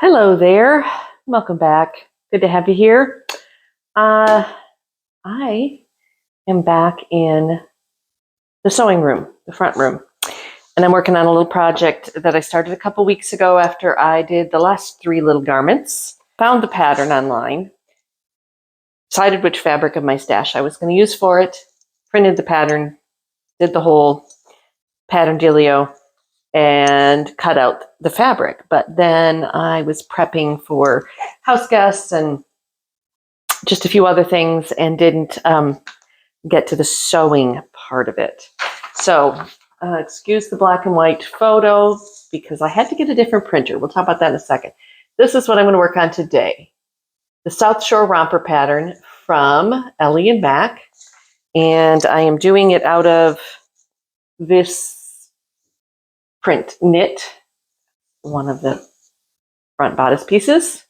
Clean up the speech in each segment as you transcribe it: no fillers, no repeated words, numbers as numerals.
Hello there. Welcome back. Good to have you here. I am back in the sewing room, the front room, and I'm working on a little project that I started a couple weeks ago after I did the last 3 little garments. Found the pattern online, decided which fabric of my stash I was going to use for it, printed the pattern, did the whole pattern dealio, and cut out the fabric. But then I was prepping for house guests and just a few other things and didn't get to the sewing part of it. So excuse the black and white photo because I had to get a different printer. We'll talk about that in a second. This is what I'm going to work on today. The South Shore Romper pattern from Ellie and Mac. And I am doing it out of this print knit, one of the front bodice pieces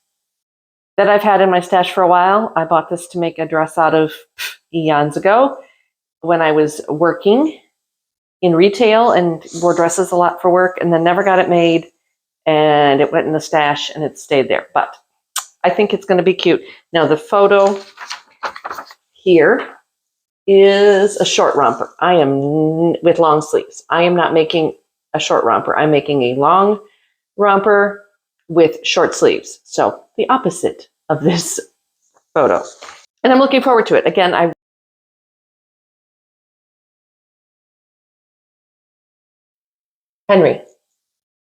that I've had in my stash for a while. I bought this to make a dress out of eons ago when I was working in retail and wore dresses a lot for work, and then never got it made, and it went in the stash and it stayed there. But I think it's going to be cute. Now the photo here is a short romper. I am with long sleeves. I am not making a short romper. I'm making a long romper with short sleeves. So the opposite of this photo. And I'm looking forward to it. Again, Henry, I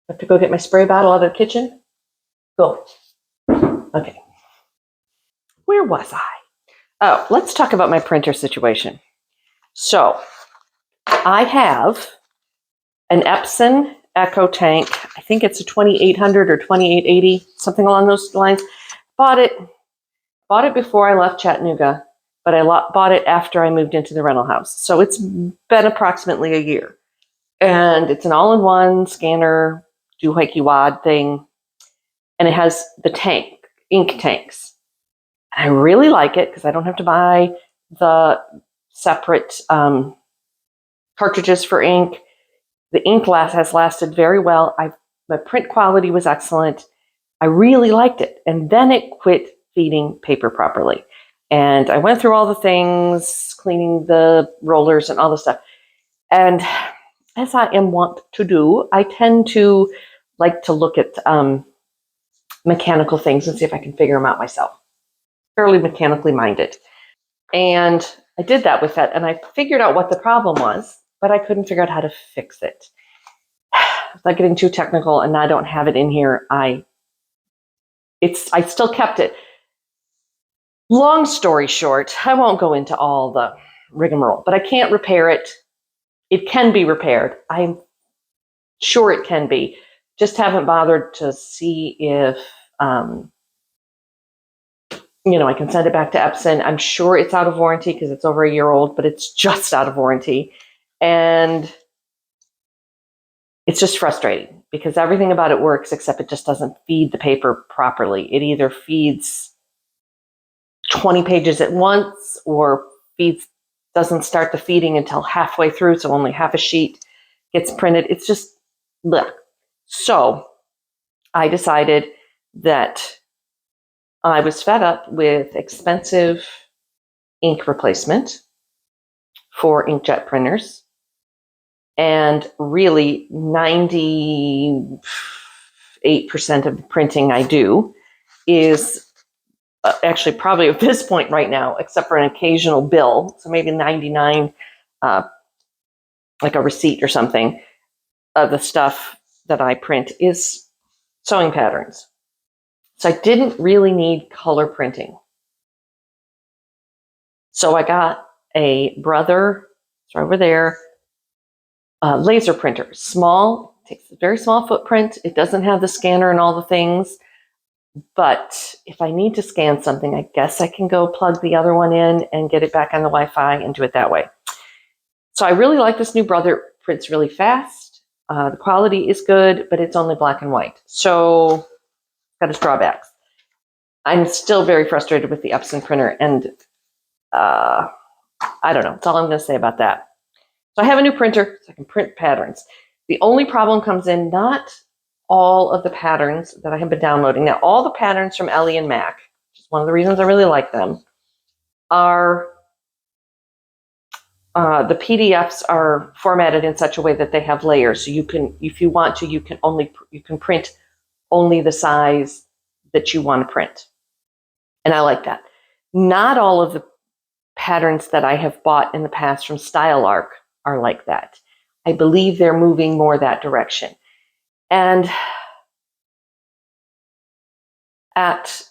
have to go get my spray bottle out of the kitchen. Go. Okay. Where was I? Oh, let's talk about my printer situation. So I have an Epson Echo Tank. I think it's a 2800 or 2880, something along those lines. Bought it before I left Chattanooga, but I bought it after I moved into the rental house. So it's been approximately a year. And it's an all-in-one scanner, doohickey wad thing. And it has the tank, ink tanks. I really like it because I don't have to buy the separate cartridges for ink. The ink has lasted very well. The print quality was excellent. I really liked it. And then it quit feeding paper properly. And I went through all the things, cleaning the rollers and all the stuff. And as I am wont to do, I tend to like to look at mechanical things and see if I can figure them out myself. Fairly mechanically minded. And I did that with that, and I figured out what the problem was, but I couldn't figure out how to fix it. Without getting too technical, and I don't have it in here, I still kept it. Long story short, I won't go into all the rigmarole, but I can't repair it. It can be repaired. I'm sure it can be. Just haven't bothered to see if I can send it back to Epson. I'm sure it's out of warranty because it's over a year old, but it's just out of warranty. And it's just frustrating because everything about it works except it just doesn't feed the paper properly. It either feeds 20 pages at once or doesn't start the feeding until halfway through, so only half a sheet gets printed. It's just blech. So I decided that I was fed up with expensive ink replacement for inkjet printers. And really 98% of the printing I do is actually probably at this point right now, except for an occasional bill, so maybe 99, like a receipt or something, of the stuff that I print is sewing patterns. So I didn't really need color printing. So I got a Brother, it's over there, laser printer. Small, takes a very small footprint. It doesn't have the scanner and all the things. But if I need to scan something, I guess I can go plug the other one in and get it back on the Wi-Fi and do it that way. So I really like this new Brother. Prints really fast. The quality is good, but it's only black and white. So got its drawbacks. I'm still very frustrated with the Epson printer, and I don't know. That's all I'm going to say about that. So I have a new printer, so I can print patterns. The only problem comes in not all of the patterns that I have been downloading. Now, all the patterns from Ellie and Mac, which is one of the reasons I really like them, are the PDFs are formatted in such a way that they have layers. So you can, if you want to, you can print only the size that you want to print. And I like that. Not all of the patterns that I have bought in the past from StyleArc are like that. I believe they're moving more that direction. And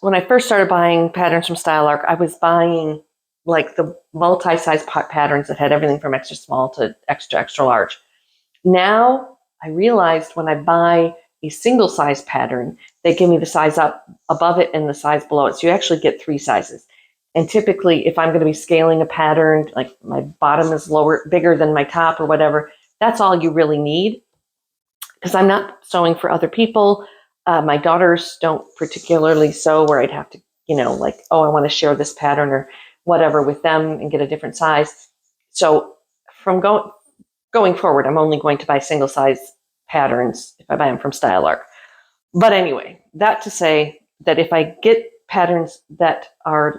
when I first started buying patterns from StyleArc, I was buying like the multi-size patterns that had everything from extra small to extra, extra large. Now I realized when I buy a single size pattern, they give me the size up above it and the size below it. So you actually get 3 sizes. And typically, if I'm going to be scaling a pattern, like my bottom is bigger than my top or whatever, that's all you really need. Because I'm not sewing for other people. My daughters don't particularly sew where I'd have to, like, oh, I want to share this pattern or whatever with them and get a different size. So from going forward, I'm only going to buy single size patterns if I buy them from StyleArc. But anyway, that to say that if I get patterns that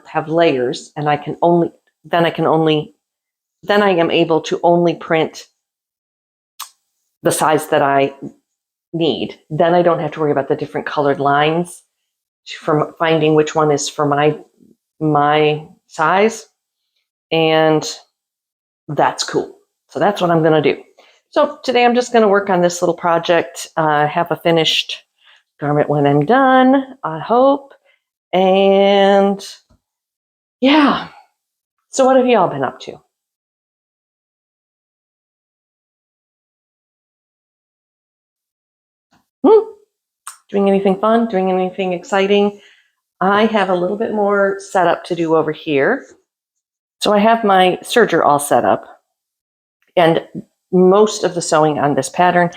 have layers, and then I am able to only print the size that I need. Then I don't have to worry about the different colored lines from finding which one is for my size. And that's cool. So that's what I'm going to do. So today I'm just going to work on this little project, have a finished garment when I'm done, I hope. And yeah. So what have y'all been up to? Doing anything fun? Doing anything exciting? I have a little bit more setup to do over here. So I have my serger all set up, and most of the sewing on this pattern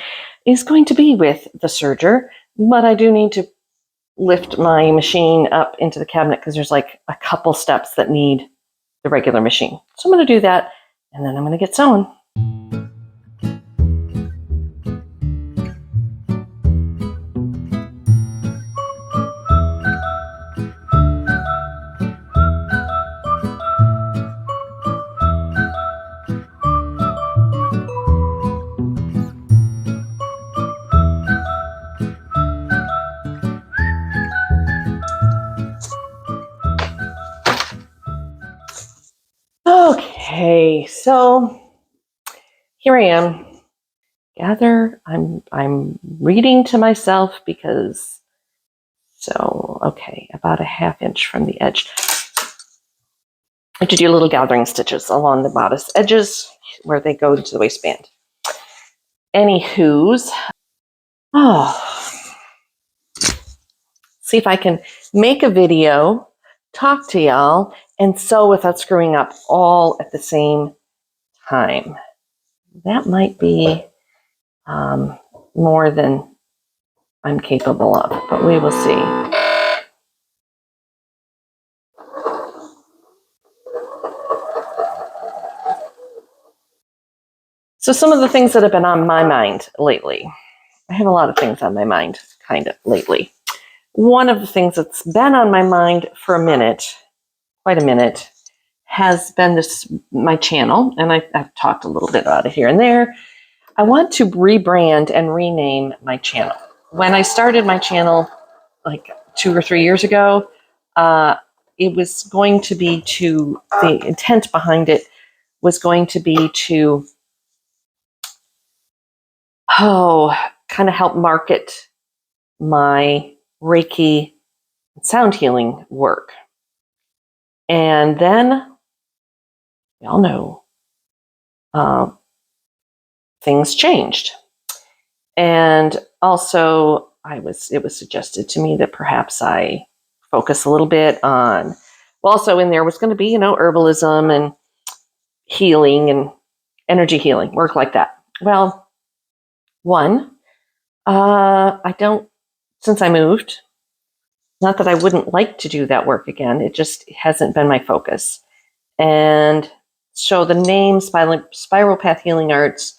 is going to be with the serger, but I do need to lift my machine up into the cabinet because there's like a couple steps that need the regular machine. So I'm going to do that, and then I'm going to get sewing. Okay, so here I am. I'm reading to myself because, okay, about a 1/2 inch from the edge. I have to do little gathering stitches along the bodice edges where they go into the waistband. Anywho's, see if I can make a video, talk to y'all, and sew without screwing up all at the same time. That might be more than I'm capable of, but we will see. So some of the things that have been on my mind lately. I have a lot of things on my mind, kind of, lately. One of the things that's been on my mind for a minute, quite a minute, has been my channel, and I've talked a little bit about it here and there. I want to rebrand and rename my channel. When I started my channel like 2 or 3 years ago, it was going to be the intent behind it was going to be to kind of help market my Reiki sound healing work. And then, we all know, things changed. And also, it was suggested to me that perhaps I focus a little bit on, also in there was going to be, herbalism and healing and energy healing, work like that. Well, I don't, since I moved, not that I wouldn't like to do that work again, it just hasn't been my focus. And so the name Spiral Path Healing Arts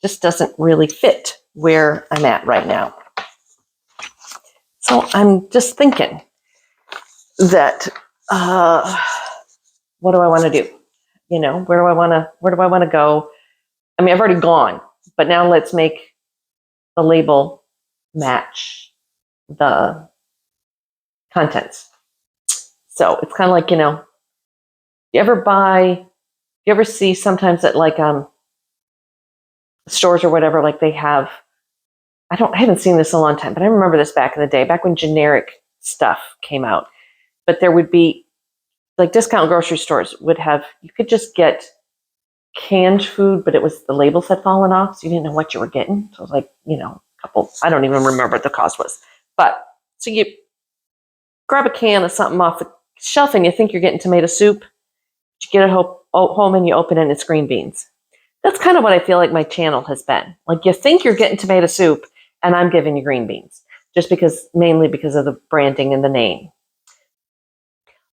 just doesn't really fit where I'm at right now. So I'm just thinking that, what do I want to do? You know, where do I want to go? I mean, I've already gone, but now let's make the label match the contents. So it's kind of like, you ever see sometimes at like stores or whatever, like they have, I haven't seen this in a long time, but I remember this back in the day, back when generic stuff came out. But there would be, like, discount grocery stores would have, you could just get canned food, but it was, the labels had fallen off, so you didn't know what you were getting. So it was like, a couple, I don't even remember what the cost was. But so you grab a can of something off the shelf and you think you're getting tomato soup. You get it home and you open it and it's green beans. That's kind of what I feel like my channel has been. Like, you think you're getting tomato soup and I'm giving you green beans, just mainly because of the branding and the name.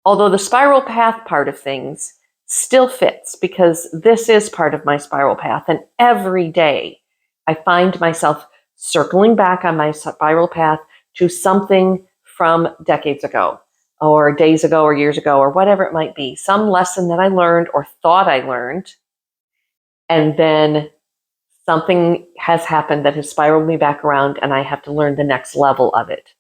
Although the spiral path part of things still fits, because this is part of my spiral path. And every day I find myself circling back on my spiral path to something from decades ago or days ago or years ago or whatever it might be. Some lesson that I learned or thought I learned, and then something has happened that has spiraled me back around and I have to learn the next level of it.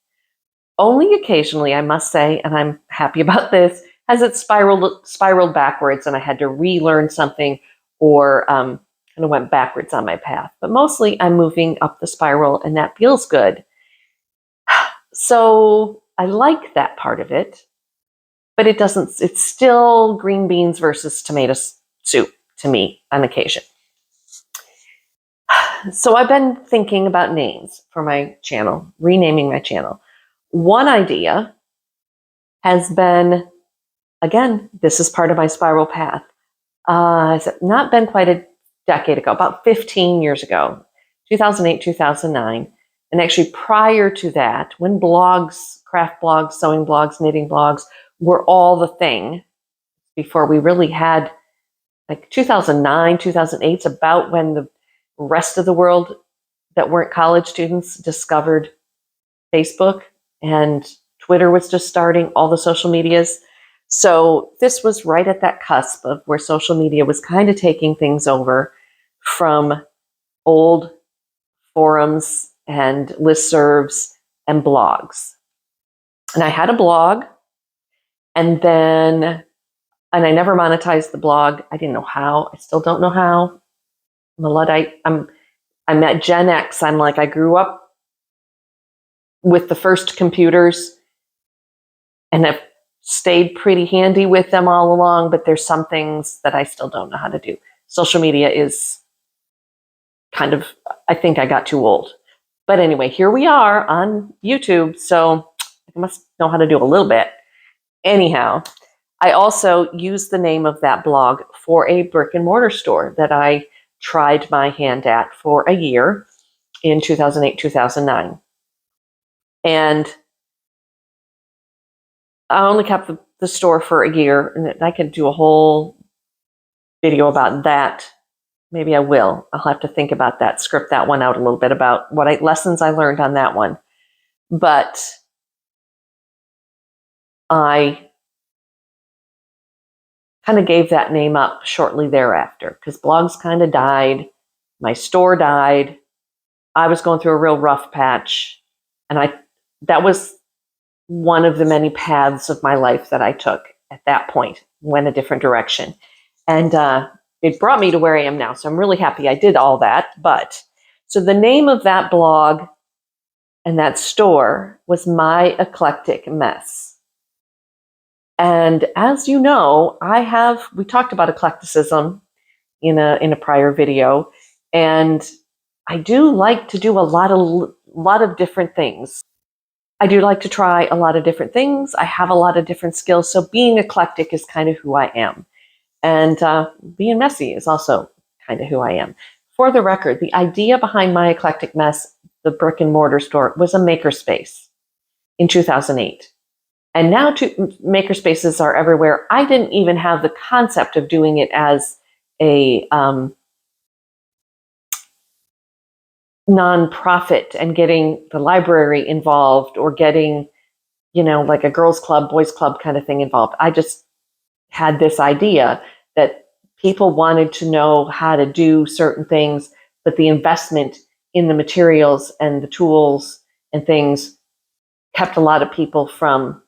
Only occasionally, I must say, and I'm happy about this, has it spiraled backwards and I had to relearn something or kind of went backwards on my path. But mostly I'm moving up the spiral and that feels good. So I like that part of it, but it's still green beans versus tomato soup to me on occasion. So I've been thinking about names for my channel, renaming my channel. One idea has been, again, this is part of my spiral path. It's not been quite a decade ago, about 15 years ago, 2008, 2009. And actually prior to that, when blogs, craft blogs, sewing blogs, knitting blogs were all the thing, before we really had, like 2009, 2008 is about when the rest of the world that weren't college students discovered Facebook, and Twitter was just starting, all the social medias. So this was right at that cusp of where social media was kind of taking things over from old forums and listservs and blogs. And I had a blog, and I never monetized the blog. I didn't know how. I still don't know how. I'm a Luddite. I'm at Gen X. I'm like, I grew up with the first computers and have stayed pretty handy with them all along, but there's some things that I still don't know how to do. Social media is kind of, I think I got too old. But anyway, here we are on YouTube, so I must know how to do a little bit. Anyhow, I also used the name of that blog for a brick and mortar store that I tried my hand at for a year in 2008, 2009. And I only kept the store for a year, and I could do a whole video about that. Maybe I will. I'll have to think about that, script that one out a little bit about what lessons I learned on that one. But I kind of gave that name up shortly thereafter because blogs kind of died. My store died. I was going through a real rough patch. And that was one of the many paths of my life that I took at that point, went a different direction. And it brought me to where I am now. So I'm really happy I did all that. But so the name of that blog and that store was My Eclectic Mess. And as you know, we talked about eclecticism in a prior video, and I do like to do a lot of different things. I do like to try a lot of different things. I have a lot of different skills. So being eclectic is kind of who I am. And being messy is also kind of who I am. For the record, the idea behind My Eclectic Mess, the brick and mortar store, was a makerspace in 2008. And now makerspaces are everywhere. I didn't even have the concept of doing it as a nonprofit and getting the library involved, or getting, like a girls club, boys club kind of thing involved. I just had this idea that people wanted to know how to do certain things, but the investment in the materials and the tools and things kept a lot of people from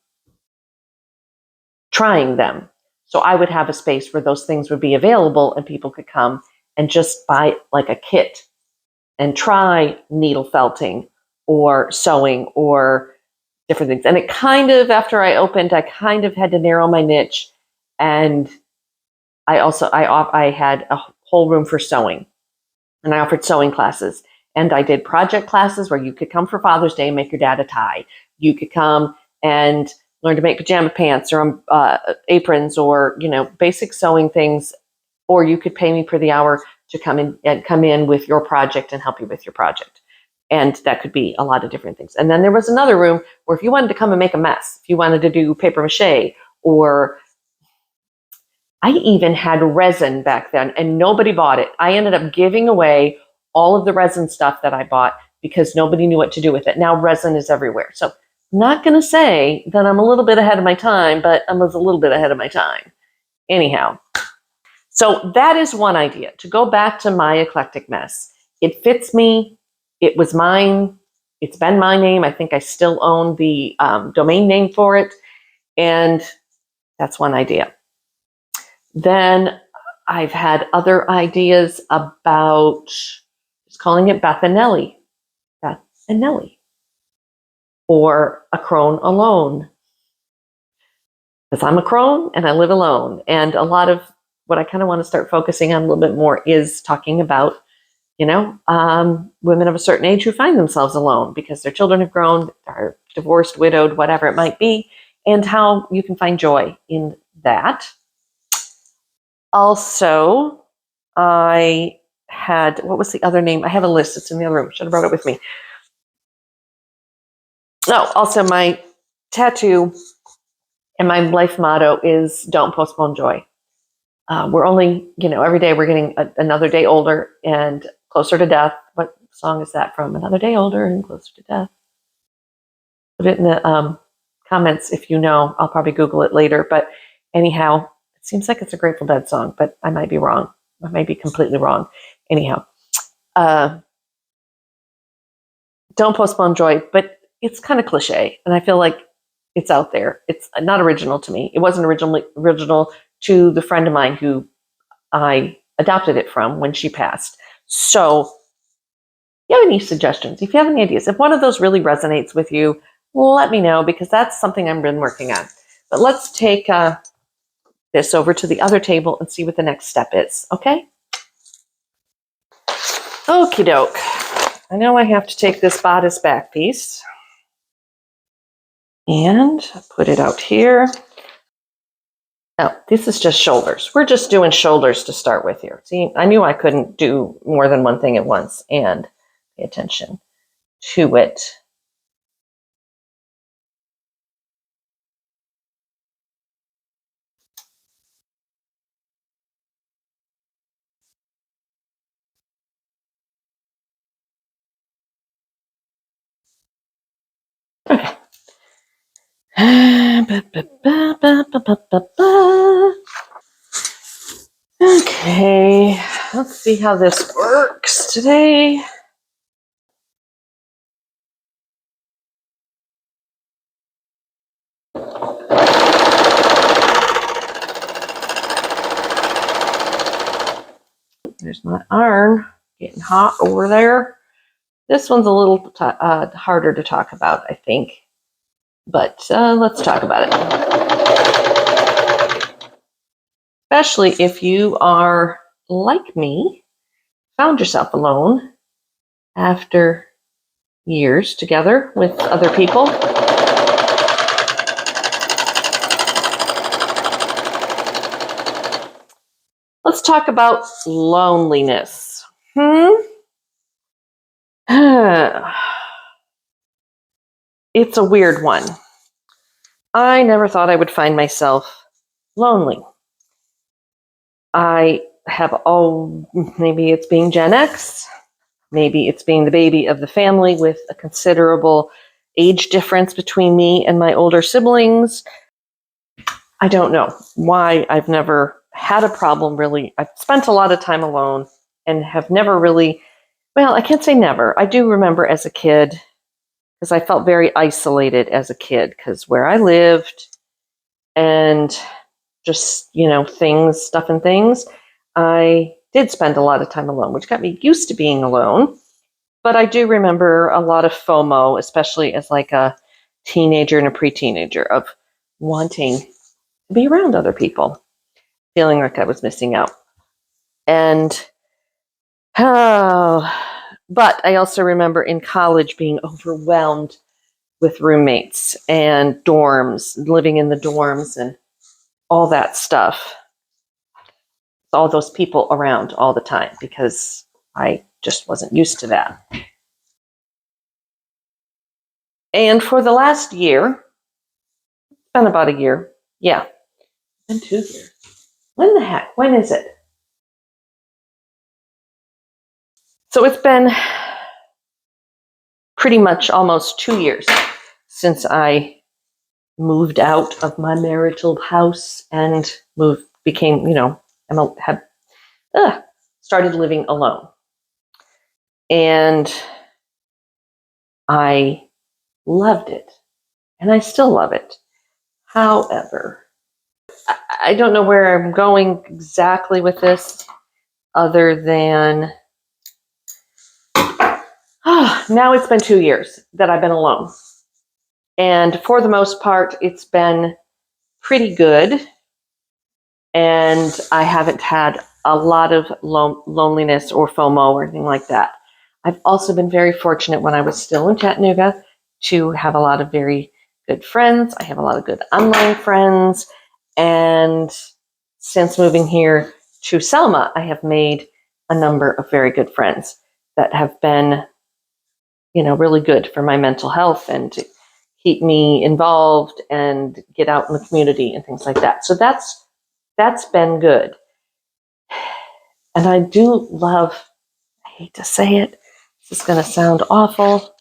trying them. So I would have a space where those things would be available and people could come and just buy like a kit and try needle felting or sewing or different things. And it kind of, after I opened, I kind of had to narrow my niche. And I had a whole room for sewing, and I offered sewing classes. And I did project classes where you could come for Father's Day and make your dad a tie. You could come and learn to make pajama pants or aprons, or basic sewing things. Or you could pay me per the hour to come in with your project and help you with your project. And that could be a lot of different things. And then there was another room where if you wanted to come and make a mess, if you wanted to do paper mache, or I even had resin back then and nobody bought it. I ended up giving away all of the resin stuff that I bought because nobody knew what to do with it. Now resin is everywhere. So I'm not going to say that I'm a little bit ahead of my time, but I was a little bit ahead of my time. Anyhow, so that is one idea, to go back to My Eclectic Mess. It fits me. It was mine. It's been my name. I think I still own the domain name for it. And that's one idea. Then I've had other ideas about just calling it Beth and Nellie. Beth and Nellie. Or a crone alone. Because I'm a crone and I live alone. And a lot of what I kind of want to start focusing on a little bit more is talking about, women of a certain age who find themselves alone because their children have grown, are divorced, widowed, whatever it might be, and how you can find joy in that. Also, I had, what was the other name? I have a list. It's in the other room. Should have brought it with me. Oh, also my tattoo and my life motto is don't postpone joy. We're only, every day we're getting another day older and closer to death. What song is that from? Another day older and closer to death. Put it in the comments if you know. I'll probably Google it later. But anyhow, it seems like it's a Grateful Dead song, but I might be wrong. I might be completely wrong. Anyhow, don't postpone joy, but it's kind of cliche. And I feel like it's out there. It's not original to me. It wasn't original to the friend of mine who I adopted it from when she passed. So if you have any suggestions, if you have any ideas, if one of those really resonates with you, let me know, because that's something I've been working on. But let's take this over to the other table and see what the next step is, okay? Okie doke. I know I have to take this bodice back piece and put it out here. Now, this is just shoulders. We're just doing shoulders to start with here. See, I knew I couldn't do more than one thing at once, and pay attention to it. Okay. Okay, let's see how this works today. There's my iron getting hot over there. This one's a little harder to talk about, I think, but let's talk about it. Especially if you are like me, found yourself alone after years together with other people. Let's talk about loneliness. It's a weird one. I never thought I would find myself lonely. I have, maybe it's being Gen X. Maybe it's being the baby of the family with a considerable age difference between me and my older siblings. I don't know why I've never had a problem really. I've spent a lot of time alone and have never really, well, I can't say never. I do remember as a kid, because I felt very isolated as a kid, because where I lived and just, stuff and things, I did spend a lot of time alone, which got me used to being alone. But I do remember a lot of FOMO, especially as like a teenager and a pre-teenager, of wanting to be around other people, feeling like I was missing out. And but I also remember in college being overwhelmed with roommates and dorms, living in the dorms and all that stuff. All those people around all the time, because I just wasn't used to that. And for the last year, it's been about a year. Yeah, it's been 2 years. When the heck? When is it? So it's been pretty much almost 2 years since I moved out of my marital house and became, started living alone. And I loved it. And I still love it. However, I don't know where I'm going exactly with this, other than now it's been 2 years that I've been alone. And for the most part, it's been pretty good. And I haven't had a lot of loneliness or FOMO or anything like that. I've also been very fortunate when I was still in Chattanooga to have a lot of very good friends. I have a lot of good online friends. And since moving here to Selma, I have made a number of very good friends that have been, really good for my mental health and to keep me involved and get out in the community and things like that. So that's been good. And I do love, I hate to say it, this is going to sound awful,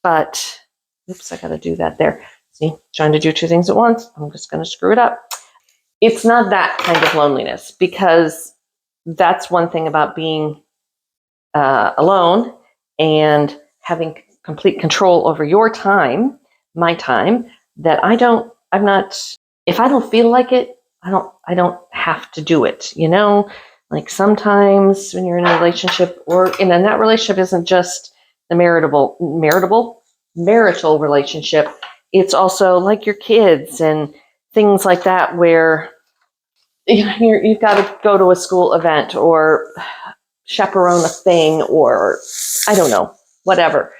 but oops, I got to do that there. See, trying to do two things at once. I'm just going to screw it up. It's not that kind of loneliness, because that's one thing about being alone and having complete control over your time, my time, that I'm not, if I don't feel like it, I don't have to do it, Like sometimes when you're in a relationship, and that relationship isn't just the marital relationship, it's also like your kids and things like that, where you've got to go to a school event or chaperone a thing, or I don't know, whatever.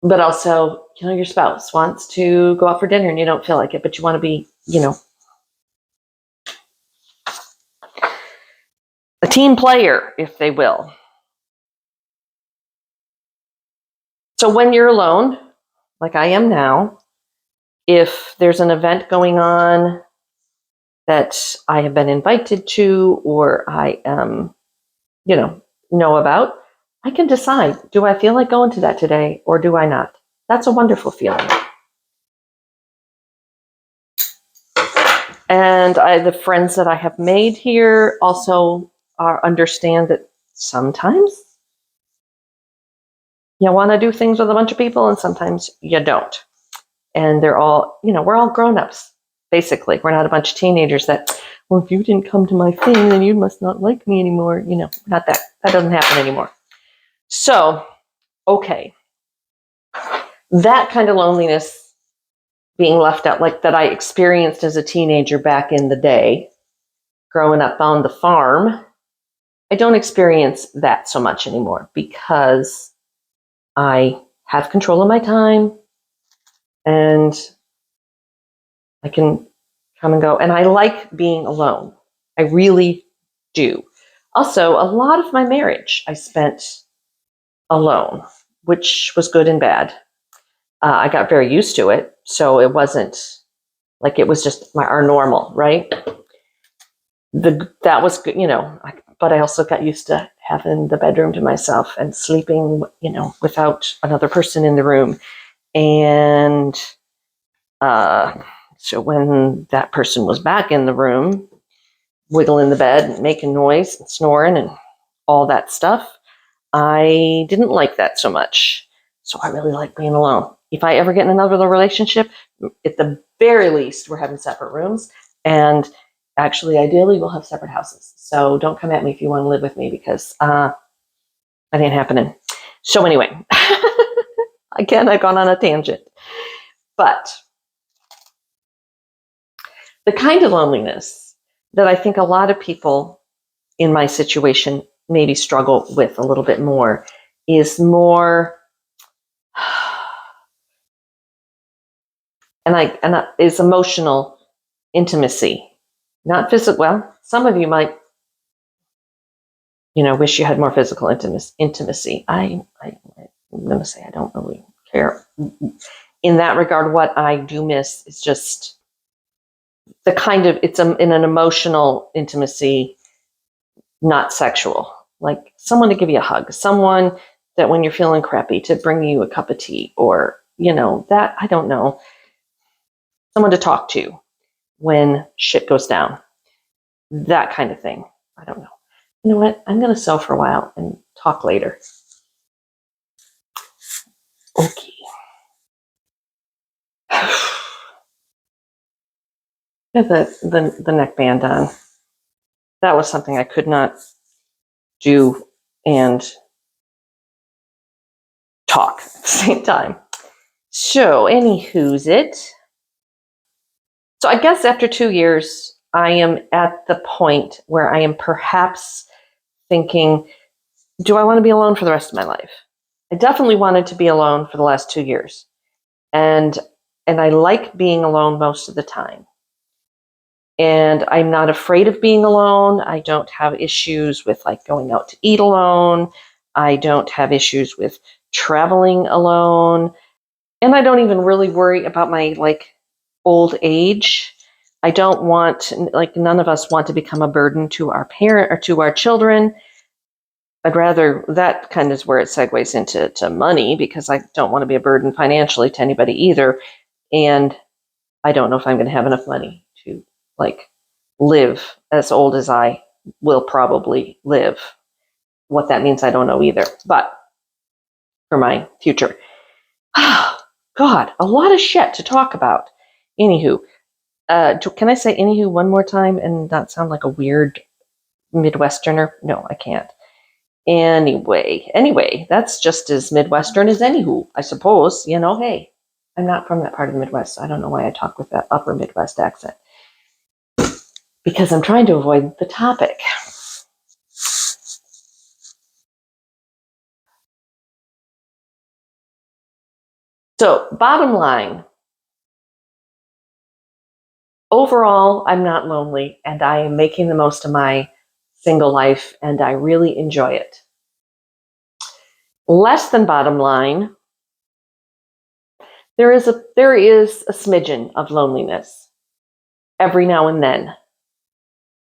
But also, your spouse wants to go out for dinner and you don't feel like it, but you want to be, a team player, if they will. So when you're alone, like I am now, if there's an event going on that I have been invited to, or I know about, I can decide, do I feel like going to that today or do I not? That's a wonderful feeling. And the friends that I have made here also understand that sometimes you want to do things with a bunch of people and sometimes you don't. And they're all, we're all grown-ups, basically. We're not a bunch of teenagers that, well, if you didn't come to my thing, then you must not like me anymore. Not that. That doesn't happen anymore. So, okay. That kind of loneliness, being left out, like that I experienced as a teenager back in the day, growing up on the farm, I don't experience that so much anymore, because I have control of my time and I can come and go. And I like being alone. I really do. Also, a lot of my marriage I spent alone, which was good and bad. I got very used to it. So it wasn't like it was just our normal, right? That was good, but I also got used to having the bedroom to myself and sleeping, without another person in the room. And so when that person was back in the room, wiggling the bed and making noise and snoring and all that stuff, I didn't like that so much. So I really like being alone. If I ever get in another relationship, at the very least, we're having separate rooms. And actually, ideally, we'll have separate houses. So don't come at me if you want to live with me, because that ain't happening. So anyway, again, I've gone on a tangent. But the kind of loneliness that I think a lot of people in my situation maybe struggle with a little bit more is more, is emotional intimacy, not physical. Well, some of you might, wish you had more physical intimacy. I'm going to say I don't really care. In that regard, what I do miss is just the kind of, in an emotional intimacy, not sexual. Like someone to give you a hug, someone that when you're feeling crappy to bring you a cup of tea, or, that, I don't know, someone to talk to when shit goes down, that kind of thing. I don't know. You know what? I'm going to sew for a while and talk later. Okay. The neckband on. That was something I could not do and talk at the same time. So, anywho's it. So I guess after 2 years, I am at the point where I am perhaps thinking, do I want to be alone for the rest of my life? I definitely wanted to be alone for the last 2 years. And I like being alone most of the time. And I'm not afraid of being alone. I don't have issues with like going out to eat alone. I don't have issues with traveling alone. And I don't even really worry about my old age. I don't want, none of us want to become a burden to our parent or to our children. I'd rather, that kind of is where it segues into money, because I don't want to be a burden financially to anybody either. And I don't know if I'm going to have enough money to live as old as I will probably live. What that means, I don't know either. But for my future, God, a lot of shit to talk about. Anywho, can I say anywho one more time and not sound like a weird Midwesterner? No, I can't. Anyway, that's just as Midwestern as anywho, I suppose. Hey, I'm not from that part of the Midwest. So I don't know why I talk with that upper Midwest accent. Because I'm trying to avoid the topic. So, bottom line, overall, I'm not lonely, and I am making the most of my single life, and I really enjoy it. Less than bottom line, there is a smidgen of loneliness every now and then.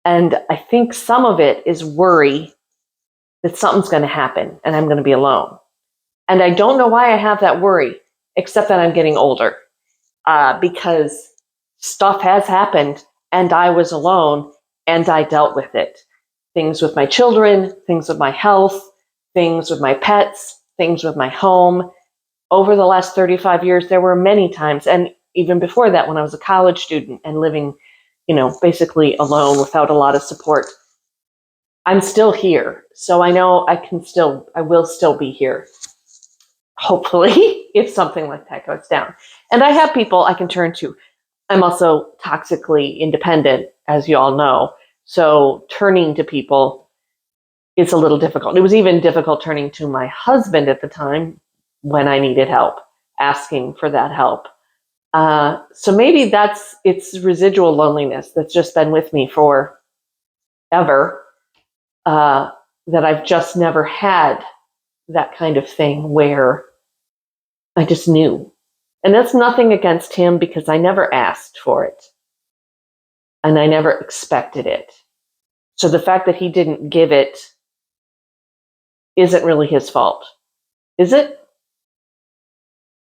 And I think some of it is worry that something's going to happen and I'm going to be alone. And I don't know why I have that worry, except that I'm getting older, because stuff has happened and I was alone and I dealt with it. Things with my children, things with my health, things with my pets, things with my home. Over the last 35 years, there were many times, and even before that, when I was a college student and living, basically alone without a lot of support, I'm still here. So I know I will still be here. Hopefully, if something like that goes down. And I have people I can turn to. I'm also toxically independent, as you all know. So turning to people is a little difficult. It was even difficult turning to my husband at the time when I needed help, asking for that help. So maybe it's residual loneliness that's just been with me for ever, that I've just never had that kind of thing where I just knew. And that's nothing against him, because I never asked for it and I never expected it. So the fact that he didn't give it isn't really his fault. Is it?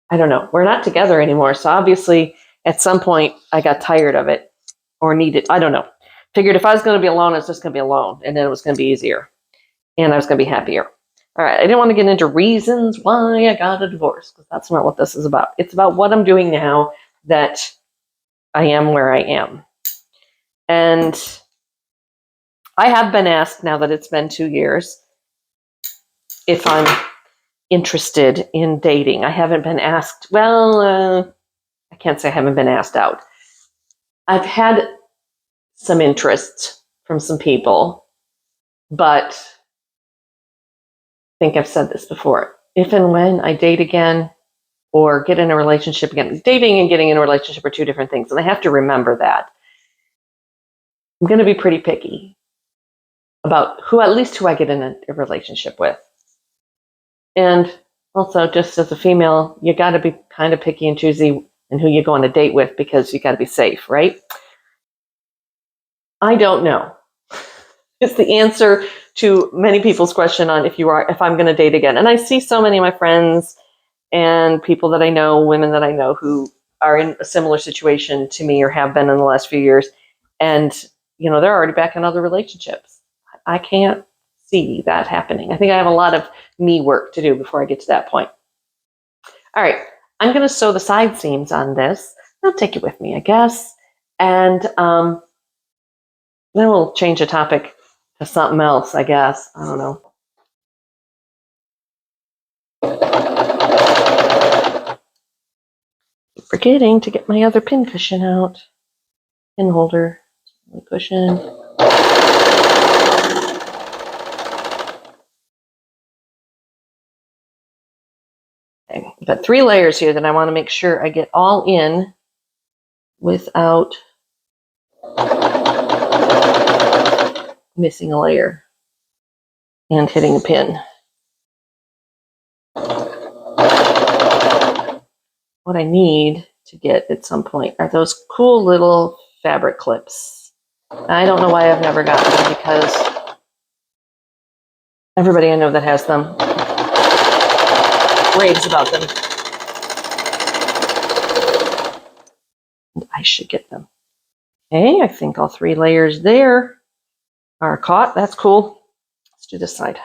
I don't know. We're not together anymore. So obviously, at some point, I got tired of it or needed, I don't know. Figured if I was going to be alone, I was just going to be alone. And then it was going to be easier. And I was going to be happier. All right. I didn't want to get into reasons why I got a divorce, because that's not what this is about. It's about what I'm doing now that I am where I am. And I have been asked, now that it's been 2 years, if I'm interested in dating. I haven't been asked, I can't say I haven't been asked out. I've had some interest from some people, but I think I've said this before. If and when I date again or get in a relationship again, dating and getting in a relationship are two different things. And I have to remember that. I'm going to be pretty picky about who I get in a relationship with. And also, just as a female, you got to be kind of picky and choosy in who you go on a date with, because you got to be safe, right? I don't know. It's the answer to many people's question on if I'm going to date again. And I see so many of my friends and people that I know, women that I know, who are in a similar situation to me or have been in the last few years. And, they're already back in other relationships. I can't see that happening. I think I have a lot of me work to do before I get to that point. All right. I'm going to sew the side seams on this. I'll take it with me, I guess. And then we'll change the topic to something else, I guess. I don't know. Keep forgetting to get my other pin cushion out. Pin holder. Cushion. Okay. I've got 3 layers here that I want to make sure I get all in without missing a layer and hitting a pin. What I need to get at some point are those cool little fabric clips. I don't know why I've never gotten them, because everybody I know that has them raves about them. And I should get them. Okay, I think all 3 layers there are caught. That's cool. Let's do this side.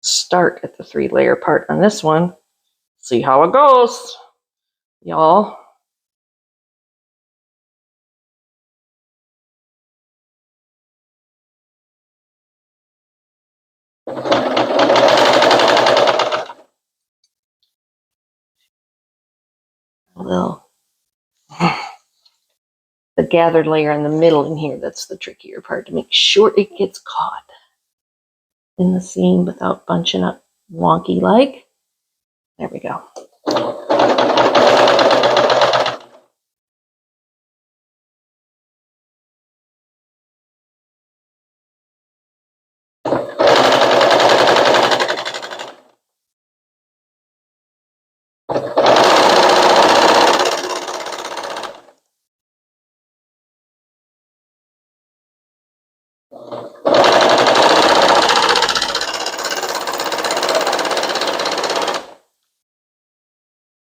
Start at the 3-layer part on this one. See how it goes, y'all. Well, the gathered layer in the middle in here, that's the trickier part, to make sure it gets caught in the seam without bunching up wonky like. There we go.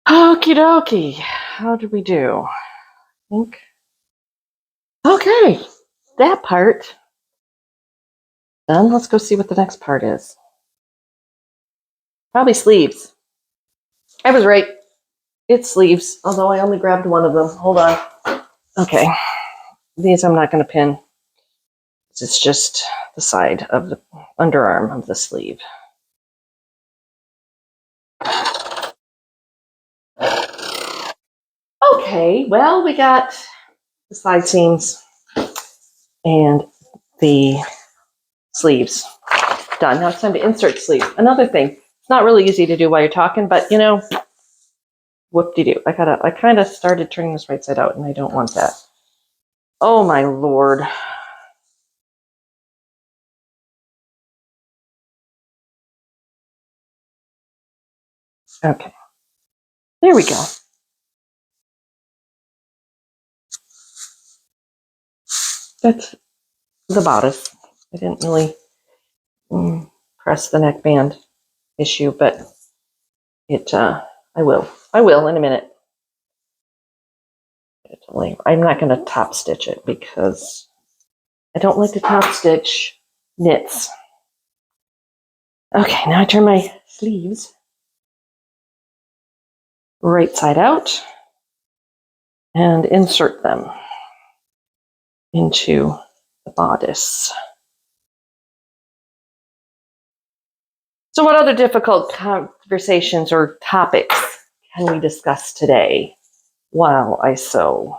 Okie dokie. How did we do? I think. Okay, that part done. Let's go see what the next part is. Probably sleeves. I was right. It's sleeves, although I only grabbed one of them. Hold on. Okay. These I'm not going to pin. It's just the side of the underarm of the sleeve. Okay, well, we got the side seams and the sleeves done. Now it's time to insert sleeves. Another thing, it's not really easy to do while you're talking, but whoop-de-doo. I kind of started turning this right side out, and I don't want that. Oh my Lord. Okay. There we go. That's the bodice. I didn't really press the neckband issue, but I will in a minute. I'm not going to top stitch it because I don't like to top stitch knits. Okay, now I turn my sleeves right side out and insert them into the bodice. So what other difficult conversations or topics can we discuss today while I sew?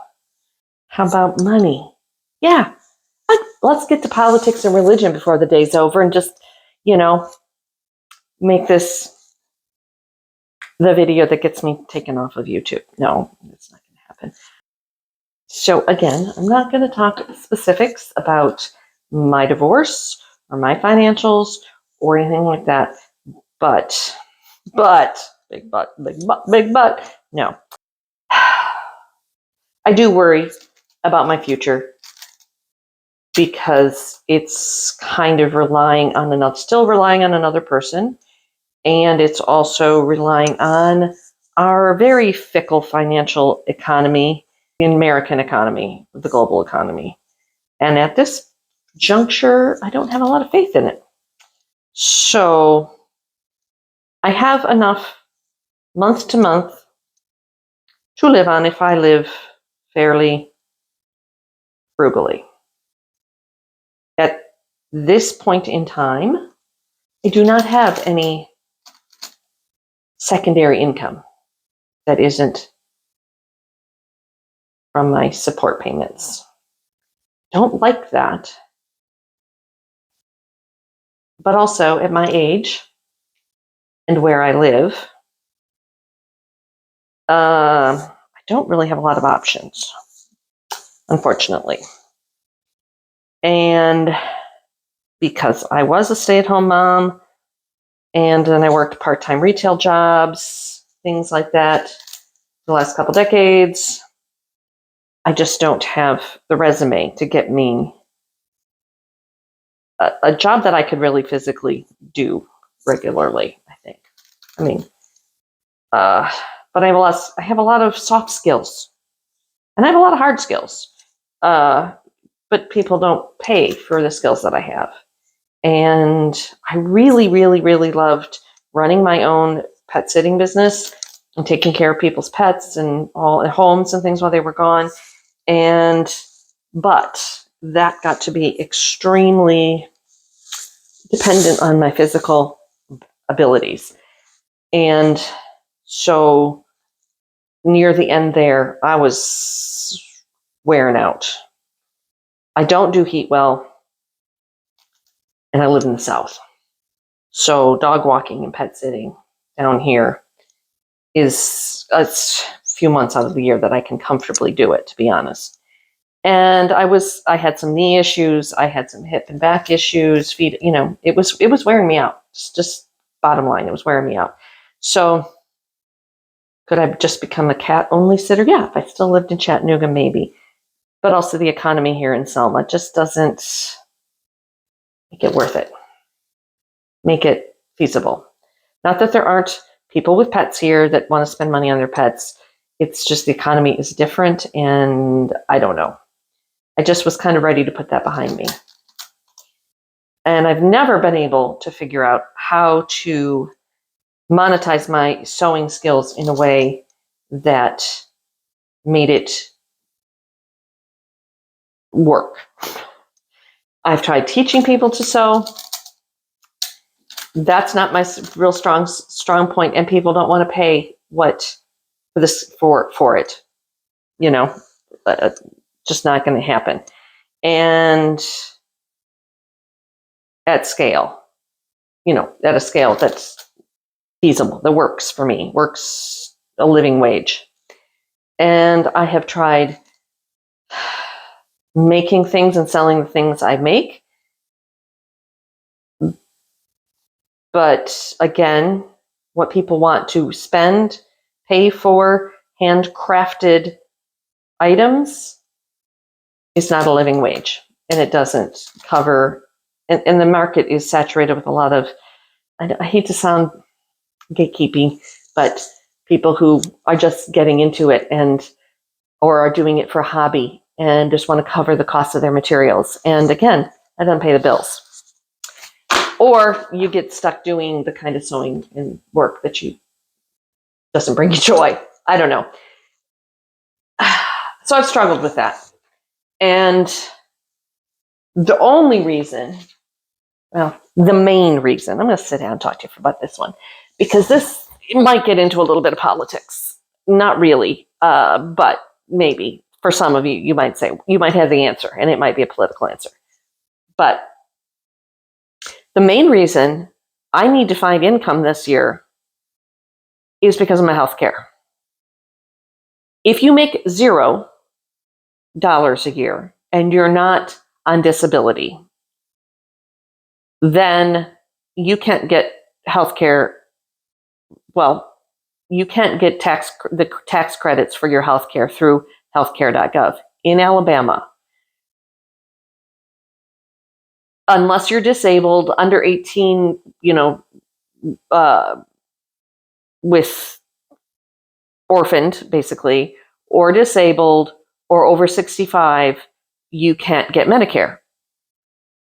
How about money? Yeah, let's get to politics and religion before the day's over and just, make this the video that gets me taken off of YouTube. No, that's not going to happen. So again, I'm not going to talk specifics about my divorce or my financials or anything like that. But, big but, no. I do worry about my future because it's kind of still relying on another person. And it's also relying on our very fickle financial economy, the American economy, the global economy. And at this juncture, I don't have a lot of faith in it. So I have enough month to month to live on if I live fairly frugally. At this point in time, I do not have any secondary income that isn't from my support payments. Don't like that. But also at my age and where I live, I don't really have a lot of options, unfortunately. And because I was a stay-at-home mom, and then I worked part-time retail jobs, things like that, the last couple decades, I just don't have the resume to get me a job that I could really physically do regularly, I think. I mean, but I have a lot of soft skills, and I have a lot of hard skills. But people don't pay for the skills that I have. And I really, really, really loved running my own pet sitting business and taking care of people's pets and all at homes and things while they were gone. But that got to be extremely dependent on my physical abilities. And so near the end there, I was wearing out. I don't do heat well, and I live in the South. So dog walking and pet sitting down here is a few months out of the year that I can comfortably do it, to be honest. And I had some knee issues, I had some hip and back issues, feet, it was wearing me out. Just bottom line, it was wearing me out. So could I just become a cat only sitter? Yeah, if I still lived in Chattanooga, maybe. But also the economy here in Selma just doesn't make it worth it. Make it feasible. Not that there aren't people with pets here that want to spend money on their pets. It's just the economy is different, and I don't know. I just was kind of ready to put that behind me. And I've never been able to figure out how to monetize my sewing skills in a way that made it work. I've tried teaching people to sew. That's not my real strong point, and people don't want to pay for it. Just not going to happen. And at scale, at a scale that's feasible, that works for me, works a living wage. And I have tried making things and selling the things I make. But again, what people want to pay for handcrafted items is not a living wage, and it doesn't cover and the market is saturated with a lot of, I hate to sound gatekeeping, but people who are just getting into it or are doing it for a hobby and just want to cover the cost of their materials. And again, I don't pay the bills. Or you get stuck doing the kind of sewing and work that doesn't bring you joy. I don't know. So I've struggled with that. And the only reason, the main reason, I'm going to sit down and talk to you about this one, because this might get into a little bit of politics. Not really, but maybe for some of you, you might have the answer, and it might be a political answer. But the main reason I need to find income this year is because of my health care. If you make $0 a year and you're not on disability, then you can't get health care. Well, you can't get the tax credits for your health care through healthcare.gov. In Alabama, unless you're disabled, under 18, with orphaned, basically, or disabled, or over 65, you can't get Medicare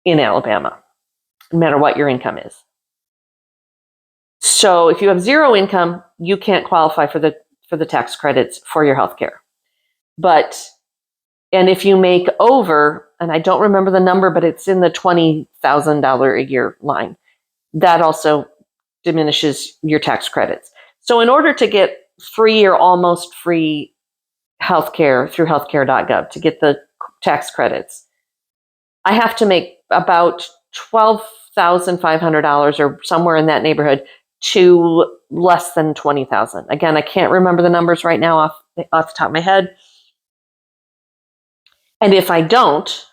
in Alabama, no matter what your income is. So if you have $0 income, you can't qualify for the tax credits for your health care. And if you make over, and I don't remember the number, but it's in the $20,000 a year line, that also diminishes your tax credits. So in order to get free or almost free healthcare through healthcare.gov, to get the tax credits, I have to make about $12,500 or somewhere in that neighborhood to less than $20,000. Again, I can't remember the numbers right now off the top of my head. And if I don't,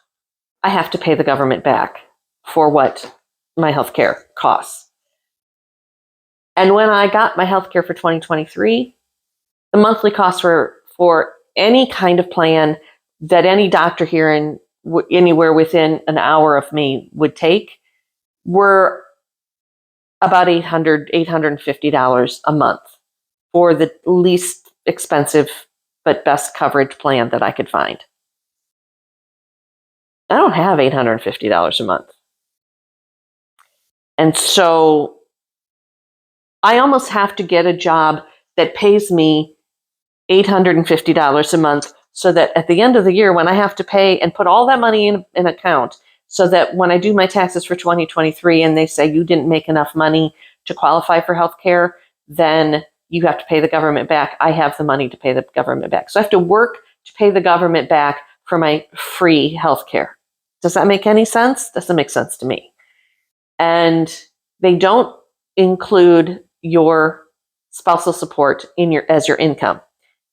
I have to pay the government back for what my health care costs. And when I got my health care for 2023, the monthly costs for any kind of plan that any doctor here anywhere within an hour of me would take were about $850 a month for the least expensive but best coverage plan that I could find. I don't have $850 a month. And so I almost have to get a job that pays me $850 a month so that at the end of the year, when I have to pay and put all that money in an account, so that when I do my taxes for 2023 and they say you didn't make enough money to qualify for health care, then you have to pay the government back. I have the money to pay the government back. So I have to work to pay the government back for my free health care. Does that make any sense? Doesn't make sense to me. And they don't include your spousal support as your income.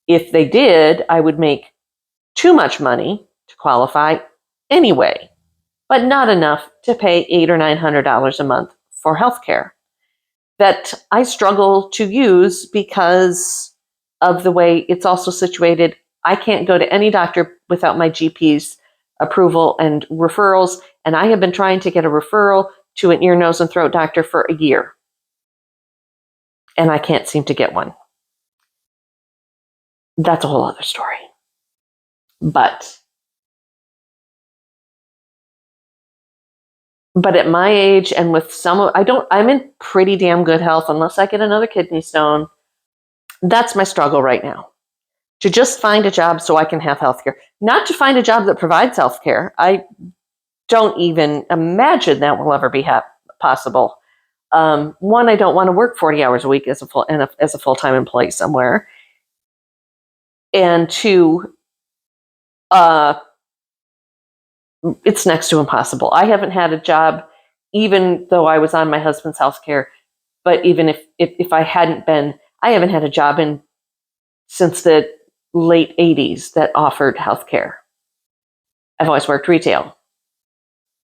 If they did, I would make too much money to qualify anyway, but not enough to pay $800 or $900 a month for healthcare that I struggle to use because of the way it's also situated. I can't go to any doctor without my GP's approval and referrals, and I have been trying to get a referral to an ear, nose, and throat doctor for a year, and I can't seem to get one. That's a whole other story. But at my age and with I'm in pretty damn good health unless I get another kidney stone. That's my struggle right now. To just find a job so I can have health care. Not to find a job that provides health care. I don't even imagine that will ever be possible. One, I don't want to work 40 hours a week as a full-time employee somewhere. And two, it's next to impossible. I haven't had a job, even though I was on my husband's health care. But even if I hadn't been, I haven't had a job since the late 80s that offered health care. I've always worked retail.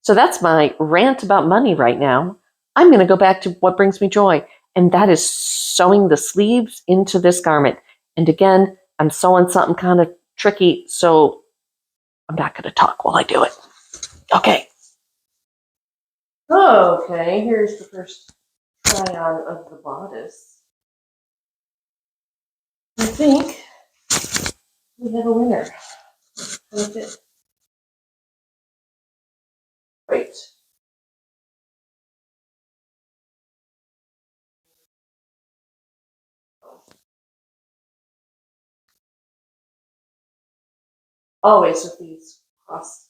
So that's my rant about money right now. I'm going to go back to what brings me joy, and that is sewing the sleeves into this garment. And again, I'm sewing something kind of tricky, so I'm not going to talk while I do it. Okay. Okay, here's the first try on of the bodice. I think we have a winner. That's it. Great. Always with these cross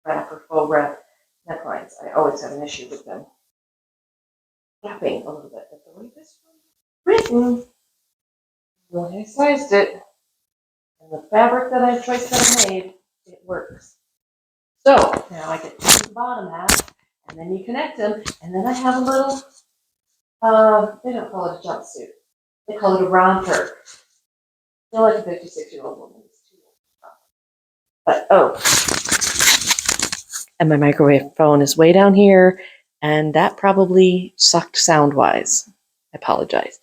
wrap or faux wrap necklines, I always have an issue with them flapping a little bit. But the way this one is written, the way I sized it, and the fabric that I choice that I made, it works. So now I get to the bottom half, and then you connect them, and then I have a little, they don't call it a jumpsuit. They call it a romper. I feel like a 56-year-old woman. But, and my microwave phone is way down here, and that probably sucked sound-wise. I apologize.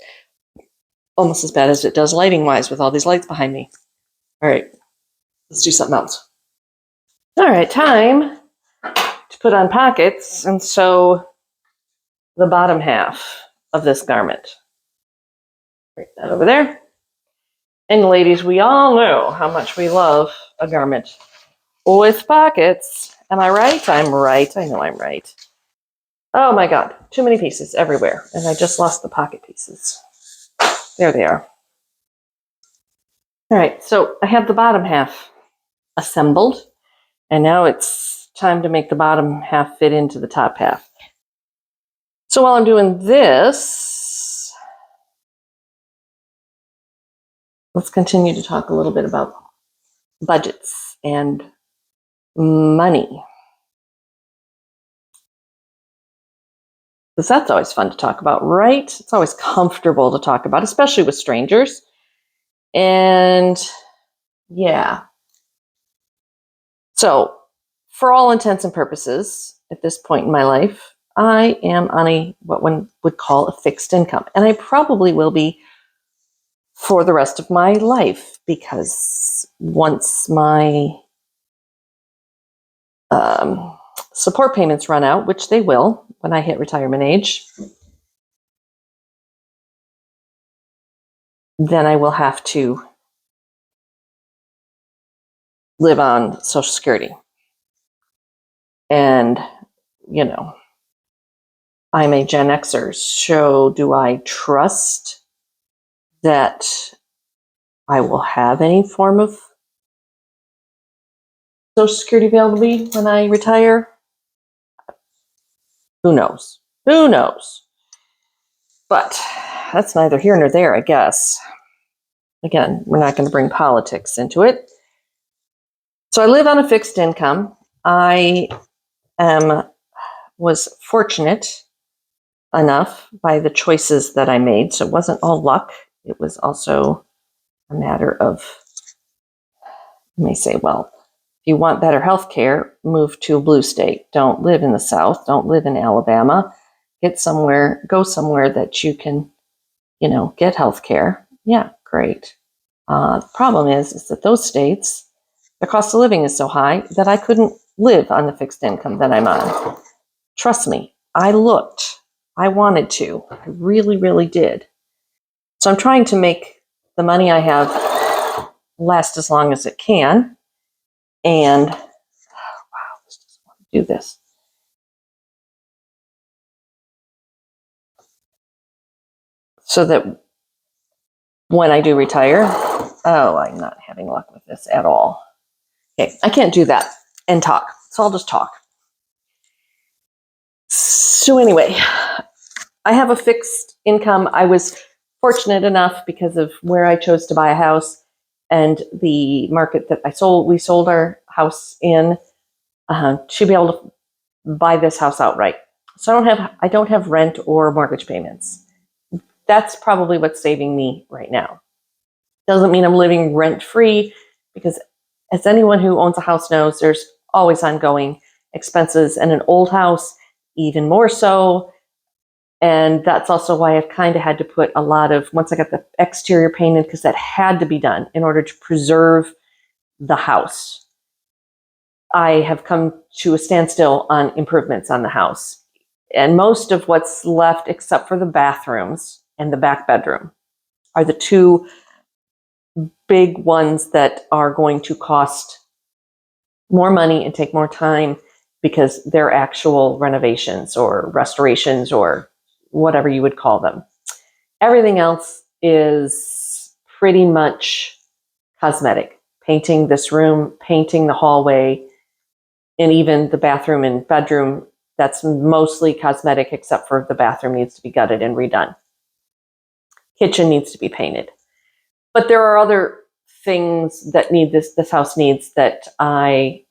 Almost as bad as it does lighting-wise with all these lights behind me. All right, let's do something else. All right, time to put on pockets and sew the bottom half of this garment. Break that over there. And ladies, we all know how much we love a garment with pockets. Am I right? I'm right. I know I'm right. Oh my God, too many pieces everywhere. And I just lost the pocket pieces. There they are. All right, so I have the bottom half assembled. And now it's time to make the bottom half fit into the top half. So while I'm doing this, let's continue to talk a little bit about budgets and money. Because that's always fun to talk about, right? It's always comfortable to talk about, especially with strangers. And yeah. So for all intents and purposes, at this point in my life, I am on what one would call a fixed income. And I probably will be for the rest of my life, because once my support payments run out, which they will when I hit retirement age, then I will have to live on Social Security. And, you know, I'm a Gen Xer, so do I trust that I will have any form of Social Security available to me when I retire? Who knows? Who knows? But that's neither here nor there, I guess. Again, we're not going to bring politics into it. So I live on a fixed income. I was fortunate enough by the choices that I made. So it wasn't all luck. It was also a matter of, you may say, well, if you want better health care, move to a blue state. Don't live in the South. Don't live in Alabama. Go somewhere that you can, get health care. Yeah, great. The problem is that those states, the cost of living is so high that I couldn't live on the fixed income that I'm on. Trust me, I looked. I wanted to. I really, really did. So I'm trying to make the money I have last as long as it can. And, wow, I just want to do this. So that when I do retire, I'm not having luck with this at all. Okay, I can't do that and talk. So I'll just talk. So anyway, I have a fixed income. I was fortunate enough because of where I chose to buy a house and the market that we sold our house in, to be able to buy this house outright. So I don't have rent or mortgage payments. That's probably what's saving me right now. Doesn't mean I'm living rent free, because as anyone who owns a house knows, there's always ongoing expenses, and an old house even more so. And that's also why I've kind of had to put once I got the exterior painted, because that had to be done in order to preserve the house. I have come to a standstill on improvements on the house. And most of what's left, except for the bathrooms and the back bedroom, are the two big ones that are going to cost more money and take more time because they're actual renovations or restorations or whatever you would call them. Everything else is pretty much cosmetic. Painting this room, painting the hallway, and even the bathroom and bedroom, that's mostly cosmetic except for the bathroom needs to be gutted and redone. Kitchen needs to be painted. But there are other things that this house needs that I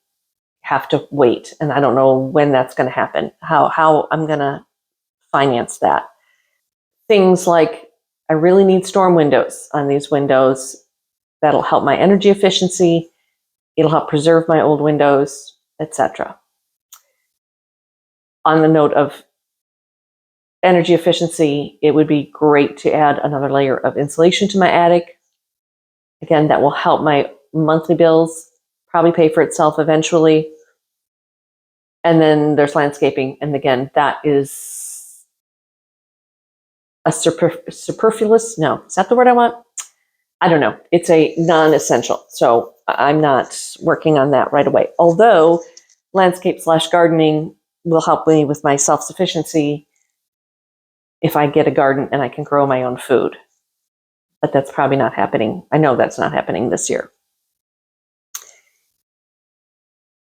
have to wait, and I don't know when that's going to happen, how I'm going to finance that. Things like I really need storm windows on these windows. That'll help my energy efficiency. It'll help preserve my old windows, etc. On the note of energy efficiency, it would be great to add another layer of insulation to my attic. Again, that will help my monthly bills, probably pay for itself eventually. And then there's landscaping. And again, that is a superfluous, no, is that the word I want? I don't know. It's a non-essential. So I'm not working on that right away. Although landscape/gardening will help me with my self-sufficiency if I get a garden and I can grow my own food. But that's probably not happening. I know that's not happening this year.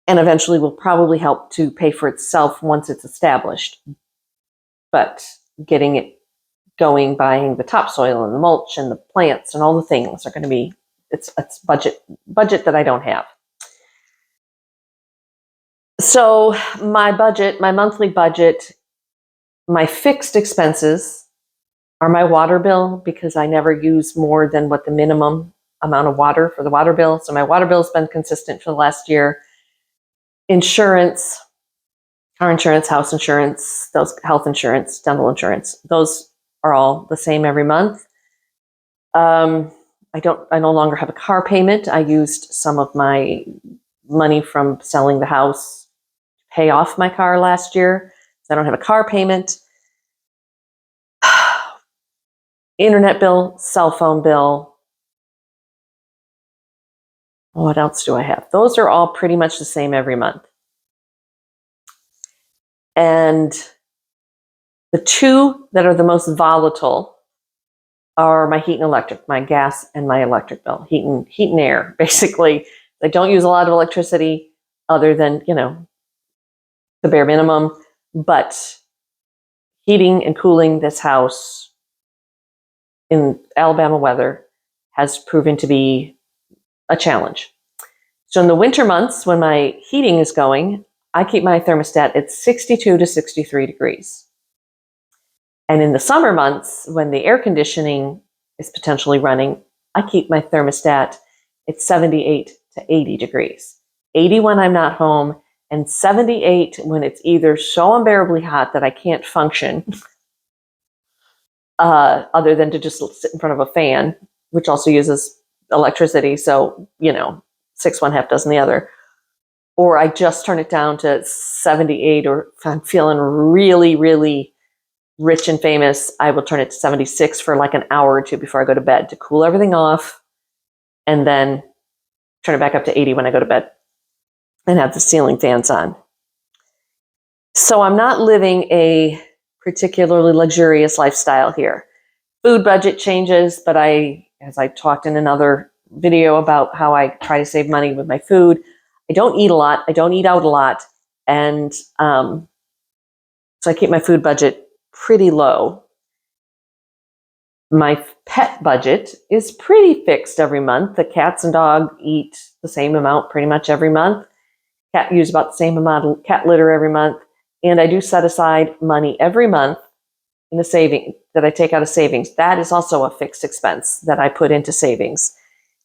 And eventually will probably help to pay for itself once it's established. But getting it going, buying the topsoil and the mulch and the plants and all the things are going to be, it's budget that I don't have. So my monthly budget, my fixed expenses are my water bill, because I never use more than what the minimum amount of water for the water bill. So my water bill has been consistent for the last year. Insurance, car insurance, house insurance, those health insurance, dental insurance, those are all the same every month. I no longer have a car payment. I used some of my money from selling the house to pay off my car last year. So I don't have a car payment. Internet bill, cell phone bill. What else do I have? Those are all pretty much the same every month. And the two that are the most volatile are my heat and electric, my gas and my electric bill, heat and air. Basically, I don't use a lot of electricity other than, the bare minimum, but heating and cooling this house in Alabama weather has proven to be a challenge. So in the winter months, when my heating is going, I keep my thermostat at 62 to 63 degrees. And in the summer months, when the air conditioning is potentially running, I keep my thermostat at 78 to 80 degrees. 80 when I'm not home, and 78 when it's either so unbearably hot that I can't function, other than to just sit in front of a fan, which also uses electricity. So, 6 one, half dozen the other. Or I just turn it down to 78, or if I'm feeling really, really rich and famous, I will turn it to 76 for like an hour or two before I go to bed to cool everything off, and then turn it back up to 80 when I go to bed and have the ceiling fans on. So I'm not living a particularly luxurious lifestyle here. Food budget changes, but as I talked in another video about how I try to save money with my food, I don't eat a lot. I don't eat out a lot. And so I keep my food budget pretty low. My pet budget is pretty fixed every month. The cats and dog eat the same amount pretty much every month. Cat use about the same amount of cat litter every month. And I do set aside money every month in the saving that I take out of savings. That is also a fixed expense that I put into savings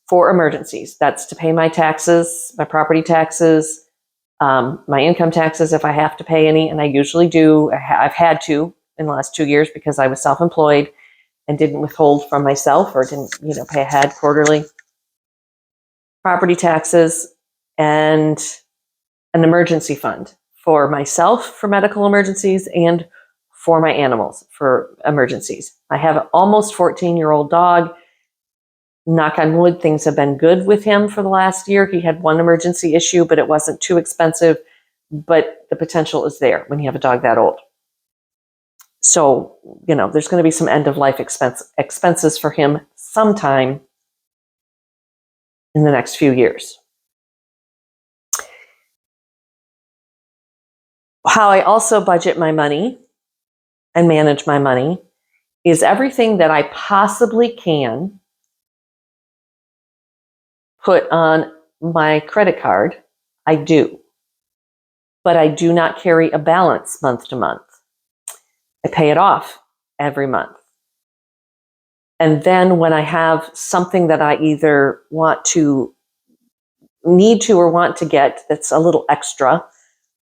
for emergencies. That's to pay my taxes, my property taxes, my income taxes if I have to pay any, and I usually do. I've had to in the last 2 years because I was self-employed and didn't withhold from myself or didn't, pay ahead quarterly. Property taxes, and an emergency fund for myself for medical emergencies and for my animals for emergencies. I have an almost 14-year-old dog. Knock on wood, things have been good with him for the last year. He had one emergency issue, but it wasn't too expensive. But the potential is there when you have a dog that old. So, there's going to be some end-of-life expenses for him sometime in the next few years. How I also budget my money and manage my money is everything that I possibly can put on my credit card, I do. But I do not carry a balance month to month. I pay it off every month. And then when I have something that I either need to or want to get that's a little extra,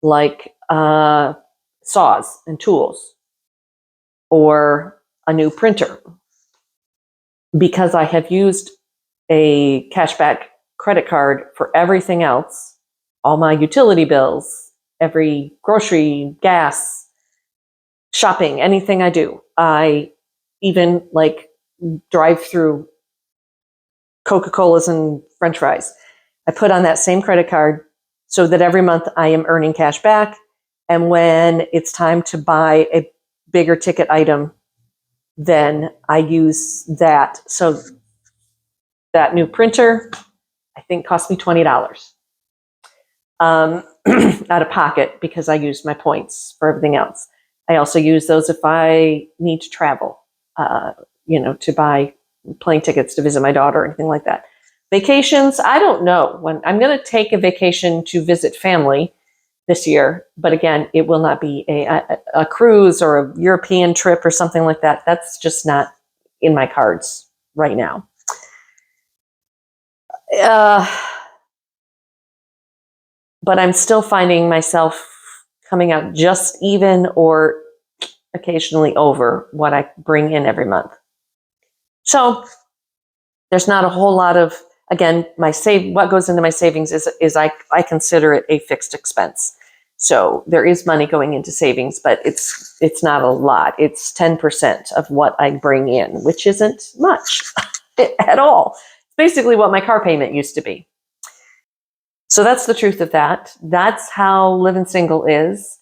like saws and tools or a new printer, because I have used a cashback credit card for everything else, all my utility bills, every grocery, gas, shopping, anything I do. I even drive through Coca-Colas and French fries. I put on that same credit card so that every month I am earning cash back. And when it's time to buy a bigger ticket item, then I use that. So that new printer, I think, cost me $20 out of pocket because I used my points for everything else. I also use those if I need to travel, to buy plane tickets to visit my daughter or anything like that. Vacations, I don't know when I'm going to take a vacation to visit family this year. But again, it will not be a cruise or a European trip or something like that. That's just not in my cards right now. But I'm still finding myself coming out just even or occasionally over what I bring in every month. So there's not a whole lot of, again, what goes into my savings is I consider it a fixed expense. So there is money going into savings, but it's not a lot. It's 10% of what I bring in, which isn't much at all. It's basically what my car payment used to be. So that's the truth of that. That's how living single is.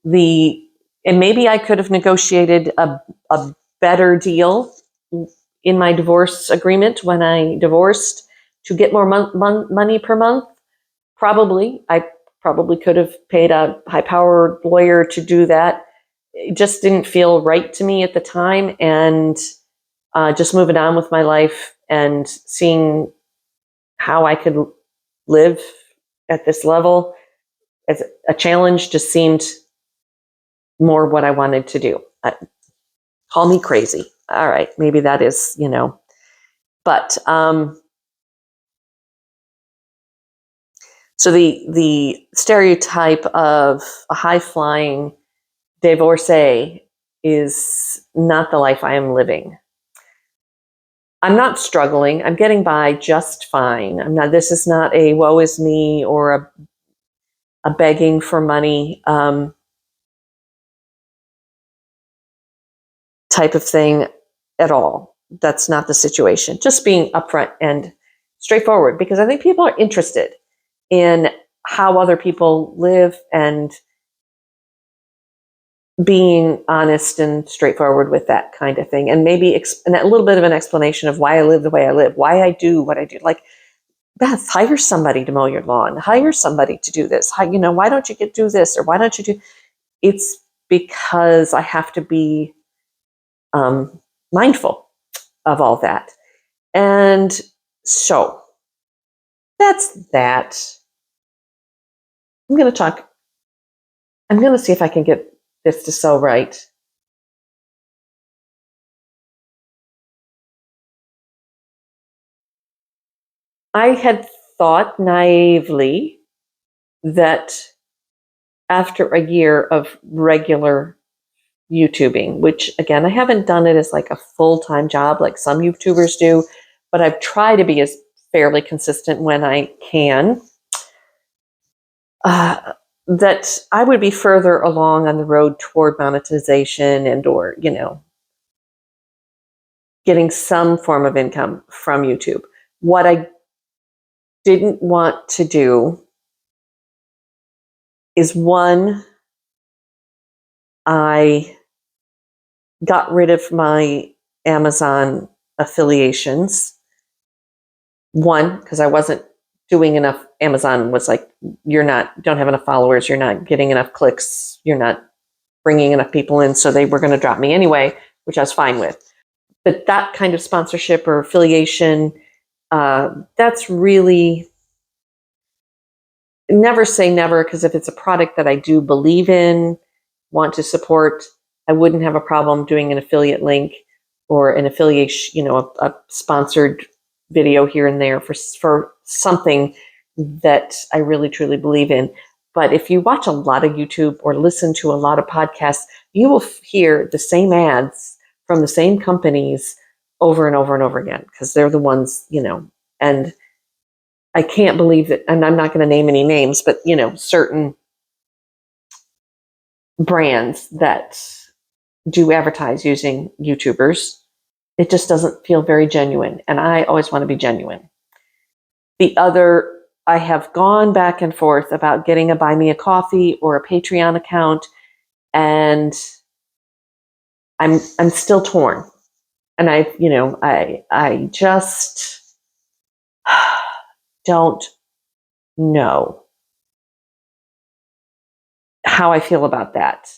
And maybe I could have negotiated a better deal in my divorce agreement when I divorced to get more money per month. Probably. I probably could have paid a high-powered lawyer to do that. It just didn't feel right to me at the time. And just moving on with my life and seeing how I could live at this level as a challenge just seemed more what I wanted to do. Call me crazy. All right, maybe that is, but so the stereotype of a high-flying divorcee is not the life I am living. I'm not struggling. I'm getting by just fine. This is not a woe is me or a begging for money type of thing at all. That's not the situation. Just being upfront and straightforward, because I think people are interested in how other people live and being honest and straightforward with that kind of thing. And maybe and a little bit of an explanation of why I live the way I live, why I do what I do. Like, Beth, hire somebody to mow your lawn, hire somebody to do this. Why don't you do this? Or why don't you do, it's because I have to be mindful of all that. And so that's that. I'm going to see if I can get this to sew right. I had thought naively that after a year of regular YouTubing, which again, I haven't done it as like a full-time job like some YouTubers do, but I've tried to be as fairly consistent when I can. that I would be further along on the road toward monetization and or, getting some form of income from YouTube. What I didn't want to do is, one, I got rid of my Amazon affiliations. One, because I wasn't doing enough. Amazon was like, don't have enough followers, you're not getting enough clicks, you're not bringing enough people in, so they were going to drop me anyway, which I was fine with. But that kind of sponsorship or affiliation, that's really, never say never, because if it's a product that I do believe in, want to support, I wouldn't have a problem doing an affiliate link or an affiliation, a sponsored video here and there for something that I really truly believe in. But if you watch a lot of YouTube or listen to a lot of podcasts, you will hear the same ads from the same companies over and over and over again, because they're the ones, and I can't believe that, and I'm not going to name any names, but certain brands that do advertise using YouTubers, it just doesn't feel very genuine. And I always want to be genuine. The other, I have gone back and forth about getting a Buy Me a Coffee or a Patreon account, and I'm still torn. And I just don't know how I feel about that.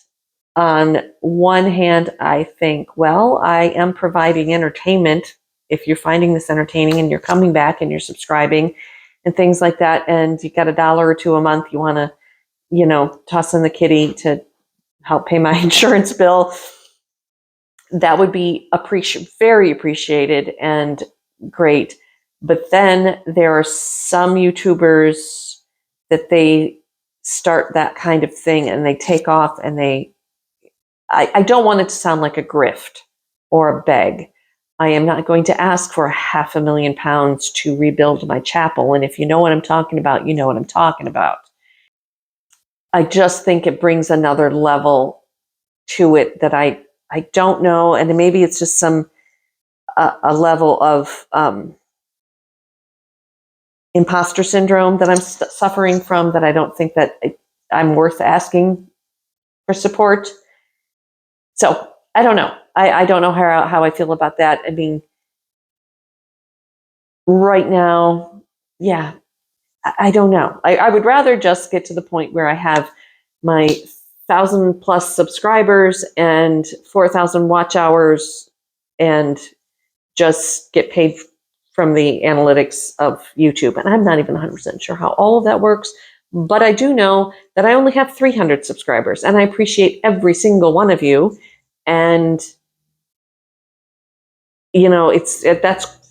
On one hand, I think, well, I am providing entertainment. If you're finding this entertaining and you're coming back and you're subscribing and things like that, and you got $1 or $2 a month, you want to, toss in the kitty to help pay my insurance bill, that would be very appreciated and great. But then there are some YouTubers that they start that kind of thing and they take off, and I don't want it to sound like a grift or a beg. I am not going to ask for £500,000 to rebuild my chapel. And if you know what I'm talking about, you know what I'm talking about. I just think it brings another level to it that I don't know. And maybe it's just a level of imposter syndrome that I'm suffering from, that I don't think that I'm worth asking for support. So I don't know. I don't know how I feel about that. I mean, right now, yeah, I don't know. I would rather just get to the point where I have my 1,000+ subscribers and 4,000 watch hours and just get paid from the analytics of YouTube. And I'm not even 100% sure how all of that works, but I do know that I only have 300 subscribers, and I appreciate every single one of you. And that's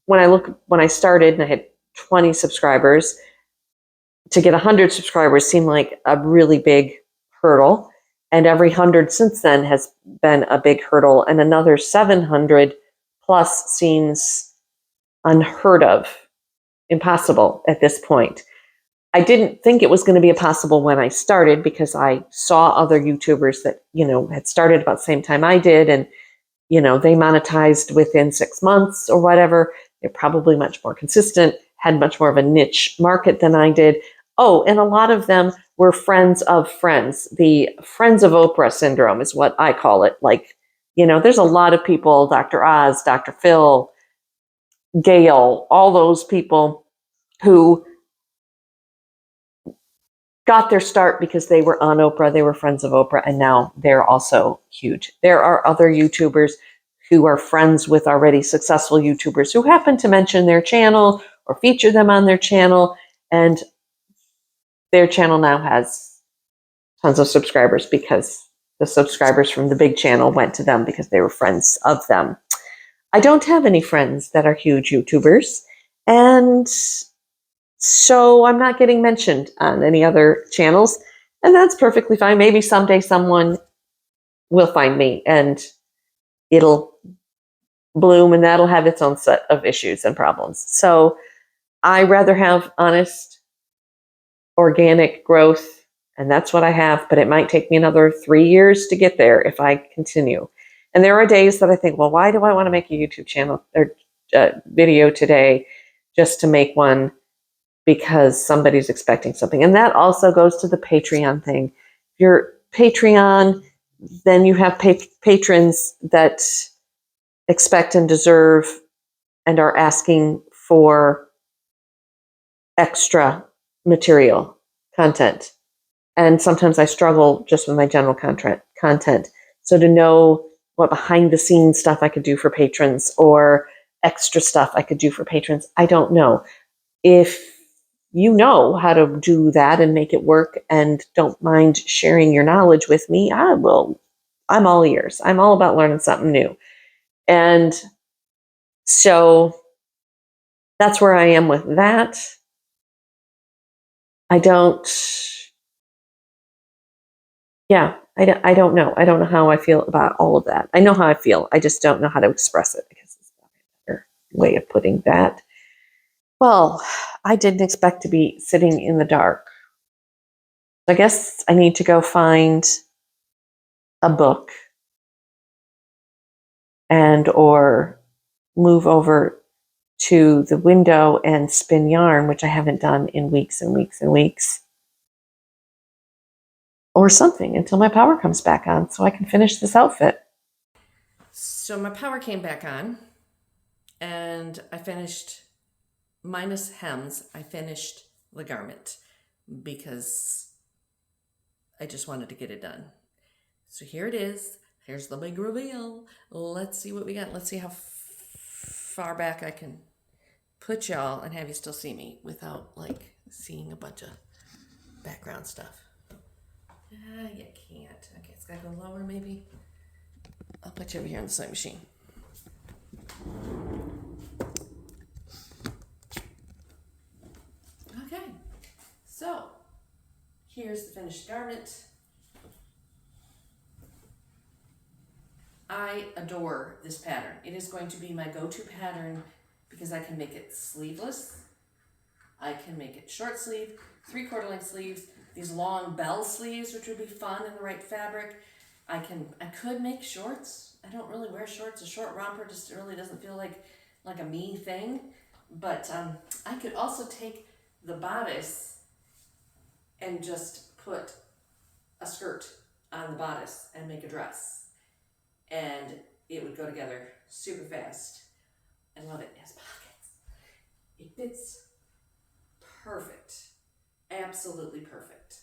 when I started and I had 20 subscribers. To get 100 subscribers seemed like a really big hurdle, and every 100 since then has been a big hurdle, and another 700 plus seems unheard of, impossible at this point. I didn't think it was going to be impossible when I started, because I saw other YouTubers that had started about the same time I did, and they monetized within 6 months or whatever. They're probably much more consistent, had much more of a niche market than I did. Oh, and a lot of them were friends of friends. The Friends of Oprah syndrome is what I call it. Like, there's a lot of people, Dr. Oz, Dr. Phil, Gail, all those people who got their start because they were on Oprah, they were friends of Oprah, and now they're also huge. There are other YouTubers who are friends with already successful YouTubers who happen to mention their channel or feature them on their channel, and their channel now has tons of subscribers because the subscribers from the big channel went to them because they were friends of them. I don't have any friends that are huge YouTubers, and so I'm not getting mentioned on any other channels, and that's perfectly fine. Maybe someday someone will find me and it'll bloom, and that'll have its own set of issues and problems. So I rather have honest organic growth, and that's what I have, but it might take me another 3 years to get there if I continue. And there are days that I think, well, why do I want to make a YouTube channel or video today just to make one because somebody's expecting something? And that also goes to the Patreon thing. Your Patreon, then you have patrons that expect and deserve and are asking for extra material content. And sometimes I struggle just with my general content. So to know what behind the scenes stuff I could do for patrons or extra stuff I could do for patrons, I don't know. If you know how to do that and make it work and don't mind sharing your knowledge with me, I will. I'm all ears. I'm all about learning something new. And so that's where I am with that. I don't don't know. I don't know how I feel about all of that. I know how I feel. I just don't know how to express it because it's not a better way of putting that. Well, I didn't expect to be sitting in the dark. I guess I need to go find a book and or move over to the window and spin yarn, which I haven't done in weeks and weeks and weeks. Or something until my power comes back on so I can finish this outfit. So my power came back on and I finished, minus hems, I finished the garment because I just wanted to get it done. So here it is. Here's the big reveal. Let's see what we got. Let's see how far back I can put y'all and have you still see me without like seeing a bunch of background stuff. You can't. Okay, it's gotta go lower maybe. I'll put you over here on the sewing machine. Okay, so here's the finished garment. I adore this pattern. It is going to be my go-to pattern because I can make it sleeveless. I can make it short sleeve, 3/4 length sleeves, these long bell sleeves, which would be fun in the right fabric. I could make shorts. I don't really wear shorts. A short romper just really doesn't feel like a me thing. But I could also take the bodice and just put a skirt on the bodice and make a dress. And it would go together super fast. I love it. It has pockets. It fits perfect. Absolutely perfect.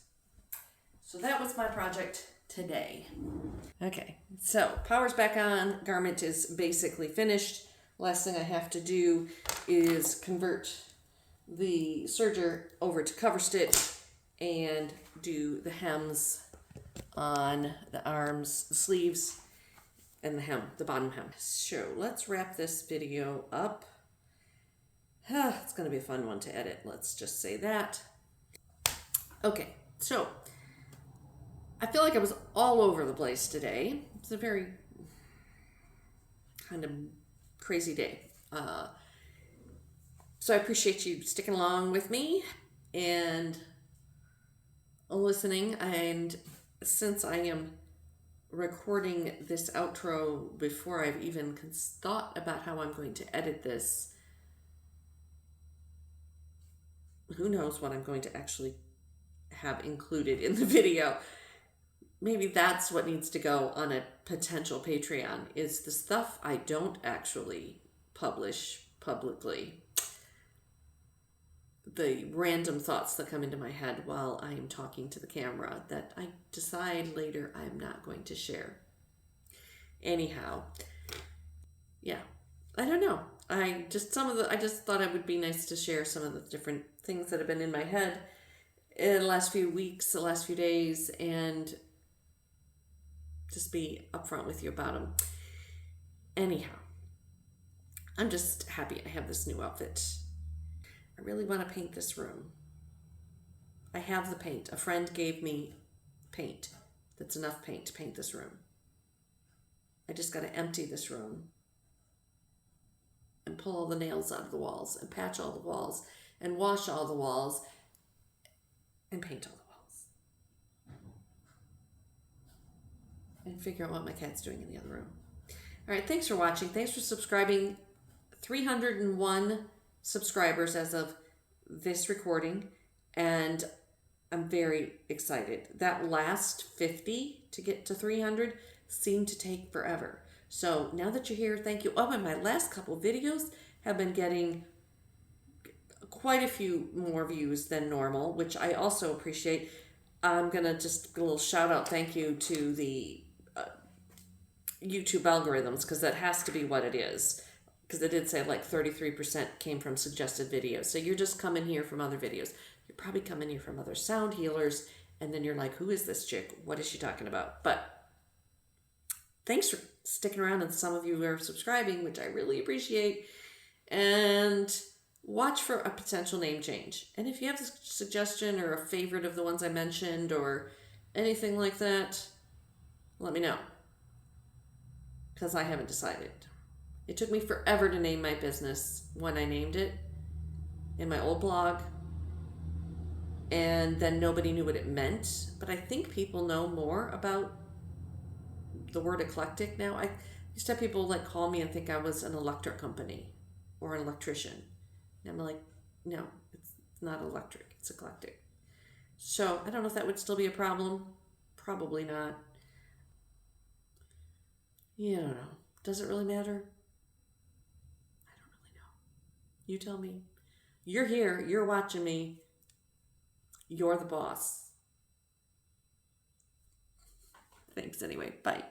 So that was my project today. Okay, so power's back on. Garment is basically finished. Last thing I have to do is convert the serger over to cover stitch and do the hems on the arms, the sleeves, and the hem, the bottom hem. So let's wrap this video up. It's going to be a fun one to edit. Let's just say that. Okay, so I feel like I was all over the place today. It's a very kind of crazy day. So I appreciate you sticking along with me and listening. And since I am recording this outro before I've even thought about how I'm going to edit this, who knows what I'm going to actually have included in the video. Maybe that's what needs to go on a potential Patreon, is the stuff I don't actually publish publicly. The random thoughts that come into my head while I am talking to the camera that I decide later I'm not going to share. Anyhow, yeah, I don't know. I just thought it would be nice to share some of the different things that have been in my head in the last few weeks, the last few days, and just be upfront with you about them. Anyhow, I'm just happy I have this new outfit. I really want to paint this room. I have the paint. A friend gave me paint. That's enough paint to paint this room. I just got to empty this room and pull all the nails out of the walls and patch all the walls and wash all the walls and paint all the walls. And figure out what my cat's doing in the other room. All right, thanks for watching. Thanks for subscribing. 301 subscribers as of this recording, and I'm very excited. That last 50 to get to 300 seemed to take forever. So now that you're here, thank you. Oh, and my last couple videos have been getting quite a few more views than normal, which I also appreciate. I'm going to just a little shout out thank you to the YouTube algorithms, because that has to be what it is. Because it did say like 33% came from suggested videos. So you're just coming here from other videos. You're probably coming here from other sound healers. And then you're like, who is this chick? What is she talking about? But thanks for sticking around. And some of you are subscribing, which I really appreciate. And watch for a potential name change. And if you have a suggestion or a favorite of the ones I mentioned or anything like that, let me know. Because I haven't decided. It took me forever to name my business when I named it in my old blog. And then nobody knew what it meant. But I think people know more about the word eclectic now. I used to have people like call me and think I was an electric company or an electrician. And I'm like, no, it's not electric, it's eclectic. So I don't know if that would still be a problem. Probably not. Yeah, I don't know. Does it really matter? I don't really know. You tell me. You're here. You're watching me. You're the boss. Thanks anyway. Bye.